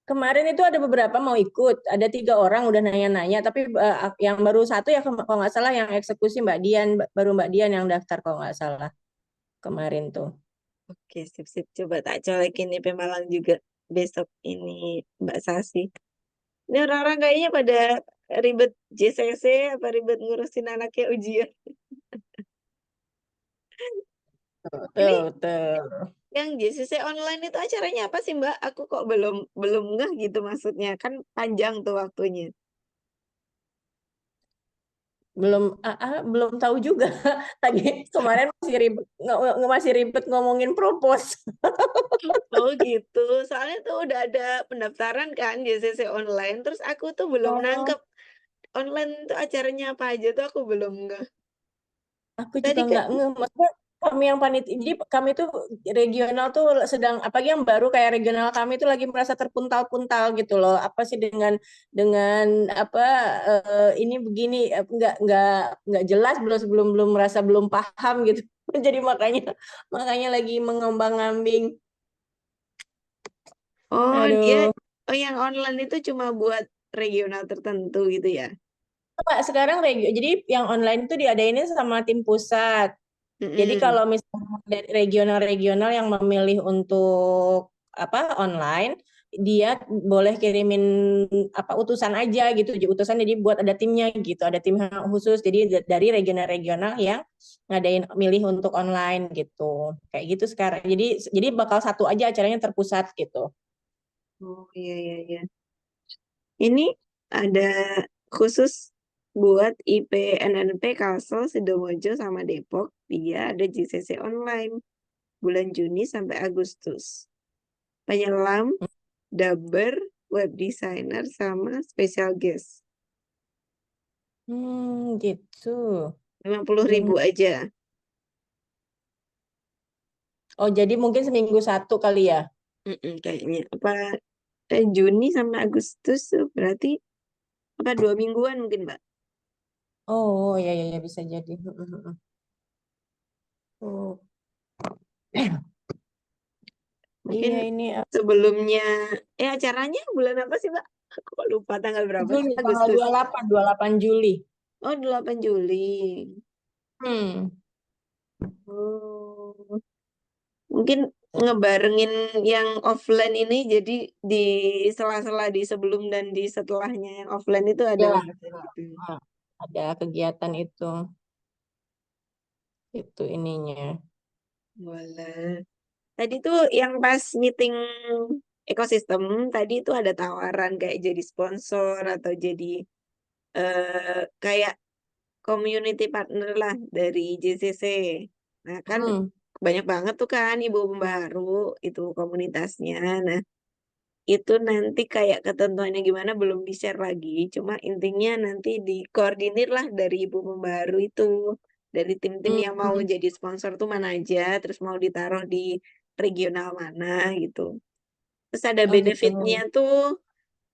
Kemarin itu ada beberapa mau ikut, ada 3 orang udah nanya-nanya, tapi yang baru satu ya kalau nggak salah yang eksekusi Mbak Dian, baru Mbak Dian yang daftar kalau nggak salah kemarin tuh. Oke, sip-sip. Coba tak colekin nih Pemalang juga besok ini Mbak Sasi. Ini orang-orang kayaknya pada ribet JCC apa ribet ngurusin anaknya ujian. Ini Betul, betul. yang JCC online itu acaranya apa sih Mbak? Aku kok belum ngeh gitu maksudnya. Kan panjang tuh waktunya. Belum tahu juga. Tadi kemarin masih ribet ngomongin propose. Oh gitu. Soalnya tuh udah ada pendaftaran kan JCC online. Terus aku tuh belum nangkep online tuh acaranya apa aja tuh aku belum ngeh. Aku Tadi juga nggak ngeh. Maksudnya kami yang panitia, jadi kami tuh regional tuh sedang, apalagi yang baru kayak regional kami tuh lagi merasa terpuntal-puntal gitu loh. Apa sih dengan apa ini begini nggak jelas, belum belum merasa belum paham gitu. Jadi makanya lagi mengambang-ambing. oh Aduh. yang online itu cuma buat regional tertentu gitu ya. Pak, sekarang jadi yang online itu diadainnya sama tim pusat. Jadi Mm-mm. kalau misalnya dari regional-regional yang memilih untuk apa online, dia boleh kirimin apa utusan aja gitu. Utusan jadi buat ada timnya gitu, ada tim khusus. Jadi dari regional-regional yang ngadain milih untuk online gitu. Kayak gitu sekarang. Jadi bakal satu aja acaranya terpusat gitu. Oh iya iya iya. Ini ada khusus buat IP NNP Kalsel Sidoarjo sama Depok. Dia ada JCC online bulan Juni sampai Agustus. Penyelam, dubber, web designer sama special guest. Gitu. 50.000 aja. Oh, jadi mungkin seminggu satu kali ya? Kayaknya apa Juni sampai Agustus tuh berarti apa 2 mingguan mungkin Mbak? Oh, ya ya ya bisa jadi. Oh, Mungkin iya ini sebelumnya acaranya bulan apa sih Mbak? Aku kok lupa tanggal berapa sih? Juli, tanggal Agustus. 28 Juli. Oh 8 Juli. Hmm. Oh, mungkin ngebarengin yang offline ini jadi di sela-sela di sebelum dan di setelahnya yang offline itu ada Ya, pembahasan gitu. ada kegiatan itu ininya. Walah. Tadi tuh yang pas meeting ekosistem tadi tuh ada tawaran kayak jadi sponsor atau jadi kayak community partner lah dari JCC. Nah kan Hmm. banyak banget tuh kan ibu pembaharu itu komunitasnya. Nah itu nanti kayak ketentuannya gimana belum di-share lagi. Cuma intinya nanti dikoordinir lah dari ibu pembaharu itu. Dari tim-tim yang mau Hmm. jadi sponsor tuh mana aja. Terus mau ditaruh di regional mana gitu. Terus ada Oh gitu. benefitnya tuh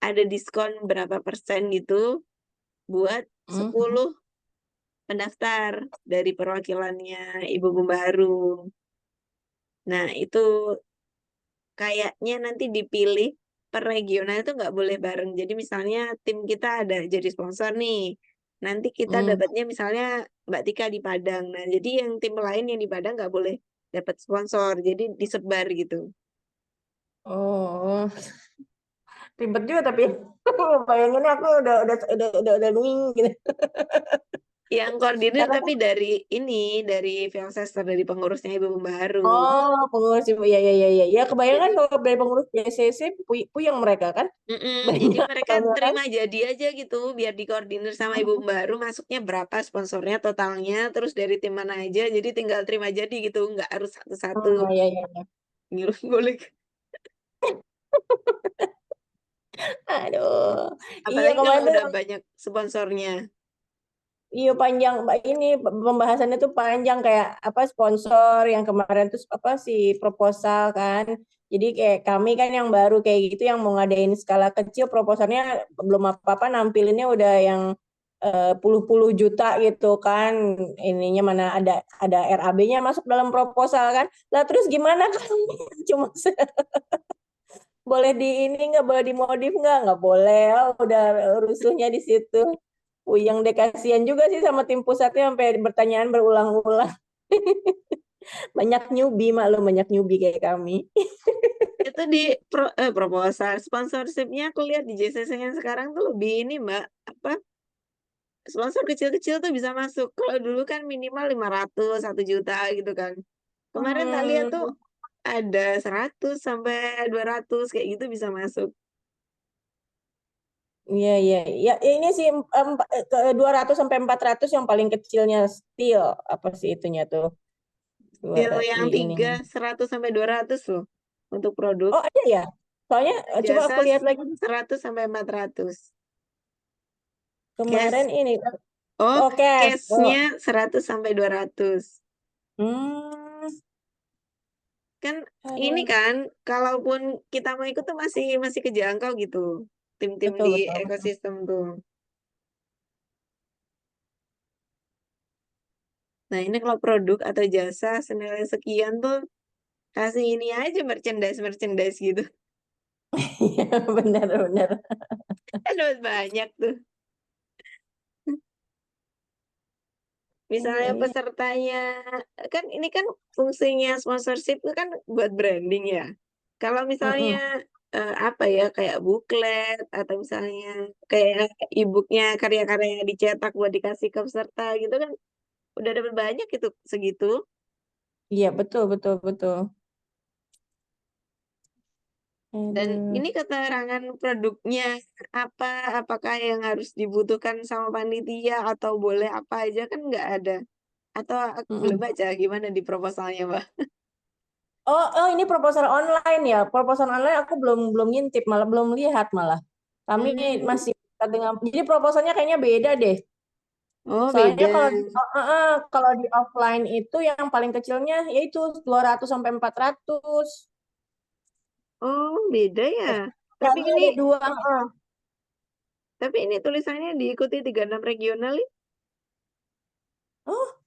ada diskon berapa persen gitu buat Hmm. 10 pendaftar dari perwakilannya ibu pembaharu. Nah itu kayaknya nanti dipilih per regional itu nggak boleh bareng. Jadi misalnya tim kita ada jadi sponsor nih. Nanti kita Hmm. dapatnya misalnya Mbak Tika di Padang. Nah, jadi yang tim lain yang di Padang nggak boleh dapat sponsor. Jadi disebar gitu. Oh, ribet juga tapi bayanginnya aku udah bingung gitu. Yang koordinir Karena tapi dari Velsester dari pengurusnya Ibu Pembaharu. pengurus ibu ya ya ya ya. Ya kebayangkan Jadi kalau dari pengurus JCC puyeng mereka kan. Jadi Banyak mereka soalnya kan. terima jadi aja gitu, biar dikoordinir sama ibu baru masuknya berapa sponsornya totalnya, terus dari tim mana aja, jadi tinggal terima jadi gitu, nggak harus satu-satu Oh, ya ya ya. ngulik. Aduh. Iya Apalagi kalau kemarin tuh udah banyak sponsornya. iya panjang Mbak, ini pembahasannya tuh panjang kayak apa sponsor yang kemarin tuh apa sih proposal kan. Jadi kayak kami kan yang baru kayak gitu yang mau ngadain skala kecil proposalnya belum apa-apa nampilinnya udah yang puluh-puluh juta gitu kan. Ininya mana ada RAB-nya masuk dalam proposal kan. Lah terus gimana kan cuma boleh di ini nggak boleh dimodif nggak boleh. Oh, udah rusuhnya di situ. Yang deh kasihan juga sih sama tim pusatnya sampai pertanyaan berulang-ulang. Banyak newbie maklum banyak newbie kayak kami. Itu di proposal sponsorshipnya aku lihat di JCC yang sekarang tuh lebih ini Mbak, apa sponsor kecil-kecil tuh bisa masuk. Kalau dulu kan minimal 500 1 juta gitu kan. Kemarin tak lihat tuh Hmm, ada 100 sampai 200 kayak gitu bisa masuk. iya iya ya ini sih 200 sampai 400 yang paling kecilnya steel apa sih itunya tuh Deal yang di ini. 100 sampai 200 loh untuk produk. Oh ada ya. Soalnya coba Jasa aku lihat lagi 100 sampai 400. kemarin Cash. ini. Oh, Oh cash. Oh. cashnya 100 sampai 200. Hmm. Kan ini Aduh. kan, kalaupun kita mau ikut tuh masih masih kejangkau gitu. Tim-tim Betul di betul betul. ekosistem tuh. Nah, ini kalau produk atau jasa senilai sekian tuh kasih ini aja merchandise gitu. Iya benar benar. Kan dapat banyak tuh. Iya Misalnya iya. pesertanya, kan ini kan fungsinya sponsorship itu kan buat branding ya. Kalau misalnya Mm-mm. apa ya kayak booklet atau misalnya kayak e-booknya karya-karya yang dicetak buat dikasih ke peserta gitu kan udah dapat banyak itu segitu. Iya betul betul betul. Dan Aduh. ini keterangan produknya apa, apakah yang harus dibutuhkan sama panitia atau boleh apa aja kan nggak ada. Atau aku belum Mm-mm. baca gimana di proposalnya, Mbak. Oh, oh ini proposal online ya. Proposal online aku belum belum ngintip malah belum lihat malah. Kami Hmm. masih dengan jadi proposalnya kayaknya beda deh. Oh, Soalnya beda. kalau di offline itu yang paling kecilnya yaitu 200 sampai 400. Oh, beda ya. Tapi Kami ini ada dua. tapi ini tulisannya diikuti 36 regional ini. Oh,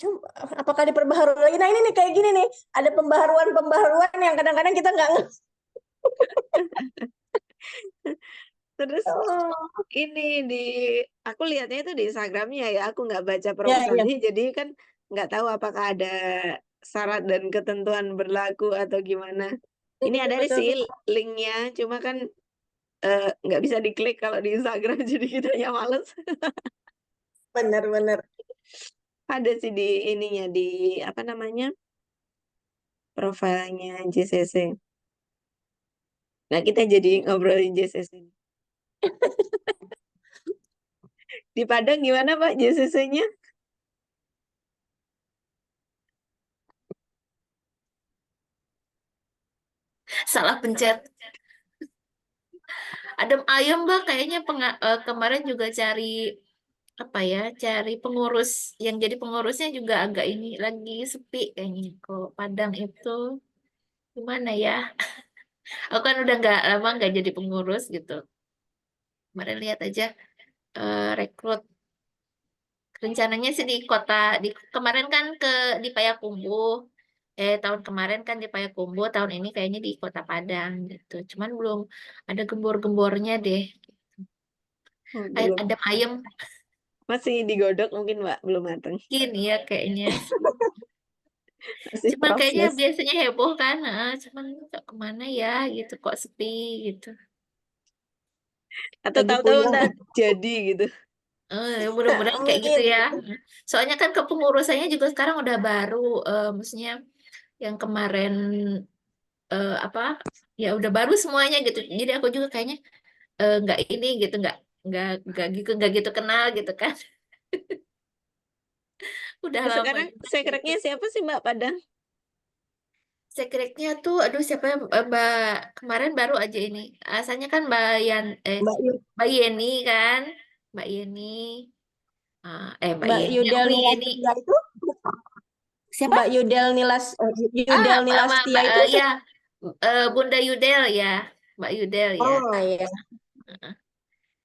coba apakah diperbaharui lagi? Nah, ini nih kayak gini nih. Ada pembaharuan-pembaharuan yang kadang-kadang kita nggak ngerti. Terus Oh, ini di aku lihatnya itu di Instagramnya ya. Aku nggak baca ya, iya. proposalnya, jadi kan nggak tahu apakah ada syarat dan ketentuan berlaku atau gimana. Ini ada Betul, sih betul. linknya, cuma kan nggak bisa diklik kalau di Instagram, jadi kitanya males. Benar-benar. Ada sih di ininya di apa namanya profilnya JCC. Nah, kita jadi ngobrolin JCC. Di Padang gimana Pak JCC-nya? Salah pencet. Adem ayem Mbak, kayaknya kemarin juga cari apa ya, cari pengurus yang jadi pengurusnya juga agak ini lagi sepi kayaknya. Kalau Padang itu gimana ya? Aku kan udah nggak lama nggak jadi pengurus gitu. Kemarin lihat aja rekrut rencananya sih di kota di kemarin kan di Payakumbuh. Tahun kemarin kan di Payakumbuh, tahun ini kayaknya di Kota Padang gitu. Cuman belum ada gembor-gembornya deh. Oh, belum. Adem ayem Masih digodok mungkin Mbak, belum matang. gini ya kayaknya. Masih Cuman kayaknya proses. biasanya heboh kan, cuman kok kemana ya gitu, kok sepi gitu. Atau Lagi tahu-tahu puyeng. ntar jadi gitu. Ya mudah-mudahan kayak gitu Amin. ya. Soalnya kan kepengurusannya juga sekarang udah baru, maksudnya yang kemarin apa ya udah baru semuanya gitu. Jadi aku juga kayaknya nggak ini gitu, nggak gitu kenal gitu kan. Udah Nah, lama sekarang juga gitu. sekreknya siapa sih Mbak Padang? Sekretnya tuh, aduh siapa ya, Mbak kemarin baru aja ini. Asalnya kan Mbak Yu, Mbak Yeni kan, Mbak Yeni, Mbak Mbak Yeni, Yudel Umi Yeni. Nilastia itu, Siapa? Mbak Yudel Sama Nilastia Mbak itu ya, Bunda Yudel ya, Mbak Yudel ya. oh iya.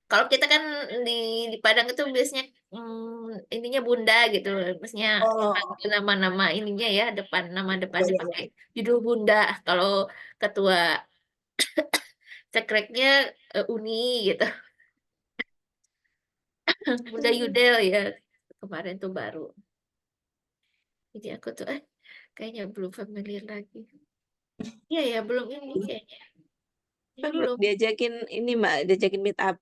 Kalau kita kan di di Padang itu biasanya ininya Bunda gitu, maksudnya Oh, panggil nama-nama ininya ya, nama depannya iya, iya. pakai judul Bunda. Kalau ketua Sekreknya Uni gitu. Bunda Yudel ya kemarin tuh baru. Jadi aku tuh kayaknya belum familiar lagi. Iya ya belum ini kayaknya. Ini Kan belum. diajakin ini Mbak, diajakin meet up.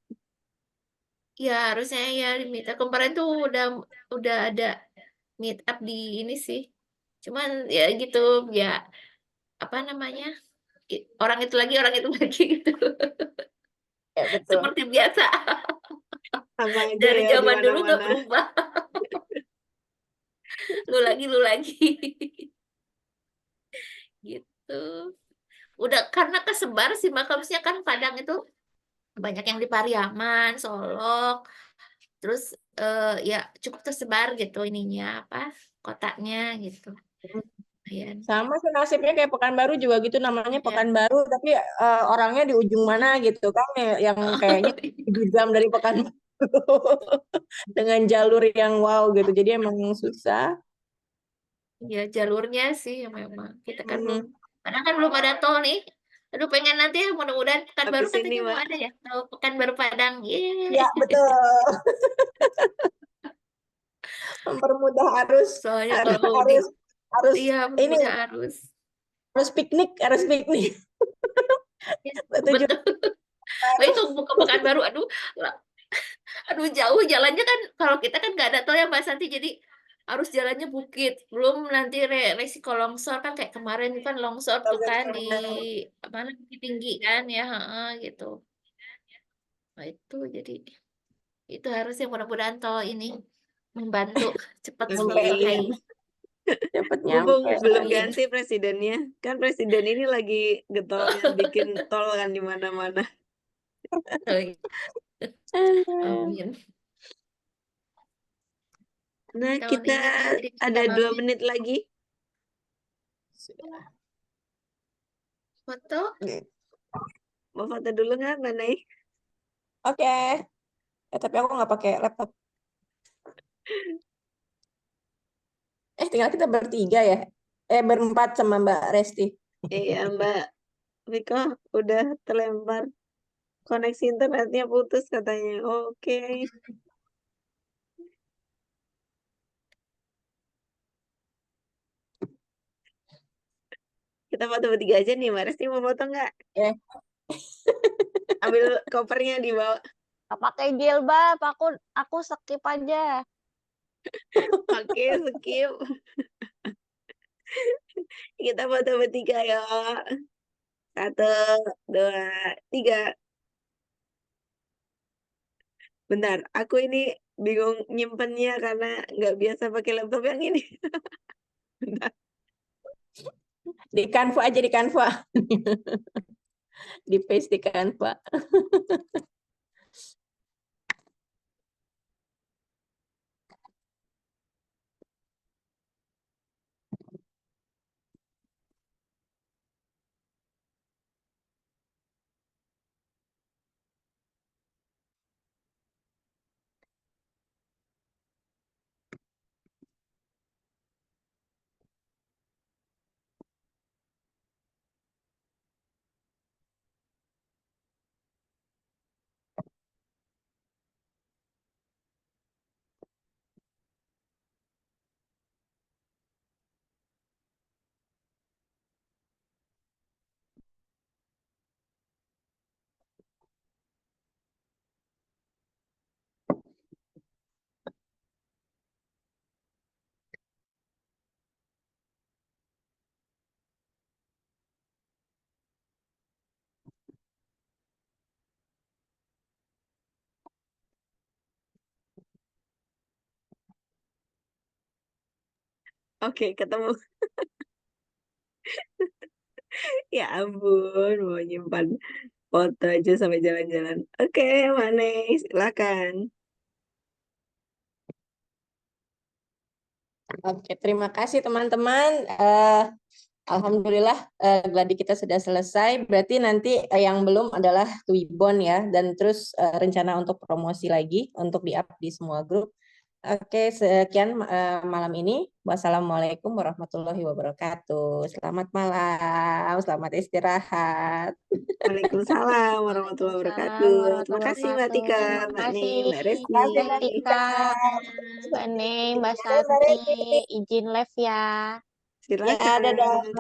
Ya harusnya ya diminta. Kemarin tuh udah ada meet up di ini sih. Cuman ya gitu ya apa namanya? Orang itu lagi gitu. Ya, betul. Seperti biasa. Sama aja Dari ya di zaman dulu nggak mana-mana. berubah. Lu lagi. Gitu. Udah karena kesebar sih makamnya kan Padang itu banyak yang di Pariaman, Solok, terus ya cukup tersebar gitu ininya apa kotanya gitu. Lumayan. Sama sih nasibnya kayak Pekanbaru juga gitu, namanya Ya. Pekanbaru tapi orangnya di ujung mana gitu kan, yang kayaknya di jam dari Pekanbaru dengan jalur yang wow gitu, jadi emang susah. Ya jalurnya sih yang memang kita kan belum, karena kan belum ada tol nih. Aduh pengen nanti ya mudah-mudahan Pekanbaru Habis ini katanya mau Mbak. ada ya tol Pekanbaru Padang. Ya betul. Mempermudah arus Soalnya harus kalau harus harus iya ini mudah harus. harus piknik. Ya, Tujuh betul. Oh, itu buka Pekanbaru, aduh jauh jalannya kan. Kalau kita kan nggak ada tol ya Mbak Santi, jadi harus jalannya bukit. Belum nanti resiko longsor kan kayak kemarin kan longsor tuh kan di mana Bukit Tinggi kan ya, heeh, gitu. Nah, itu jadi itu harusnya mudah-mudahan tol ini membantu cepat selesai. Amin. cepet Mumpung nyampe. belum Amin. ganti presidennya. Kan presiden ini lagi getolnya bikin tol kan di mana-mana. Amin. Nah, Tahun kita ini nih jadi ada sama 2 menit lagi. foto. Mau foto dulu nggak, Mbak Nay? Oke. Tapi aku nggak pakai laptop. Tinggal kita bertiga ya. Berempat sama Mbak Resti. Iya, Mbak Riko udah terlempar. Koneksi internetnya putus katanya. Oke. Kita foto bertiga aja nih, Mbak Resti mau foto nggak? Eh. Ambil kopernya dibawa. Nggak pakai jilbab, aku skip aja. Oke, skip. Kita foto bertiga ya. 1, 2, 3. Bentar, aku ini bingung nyimpennya karena nggak biasa pakai laptop yang ini. Bentar. Di Canva aja, di Canva. Di paste di Canva. Oke, ketemu. Ya ampun, mau nyimpan foto aja sampai jalan-jalan. Oke, Mane, silakan. Oke, terima kasih teman-teman. Alhamdulillah gladi kita sudah selesai. Berarti nanti yang belum adalah Twibbon ya, dan terus rencana untuk promosi lagi untuk di-up di semua grup. Oke, sekian malam ini. Wassalamualaikum warahmatullahi wabarakatuh. Selamat malam, selamat istirahat. Waalaikumsalam warahmatullahi wabarakatuh. Waalaikumsalam Terima kasih Mbak warahmatullahi Tika, wabarakatuh. Mbak Terima Ning, Mbak kasih Resi. Makasih, Mbak Mbak Tika, Tika. Mbak Neng, Mbak Dadah, Mbak Santi. Resi. Izin live ya. Ya, dadah. Silakan.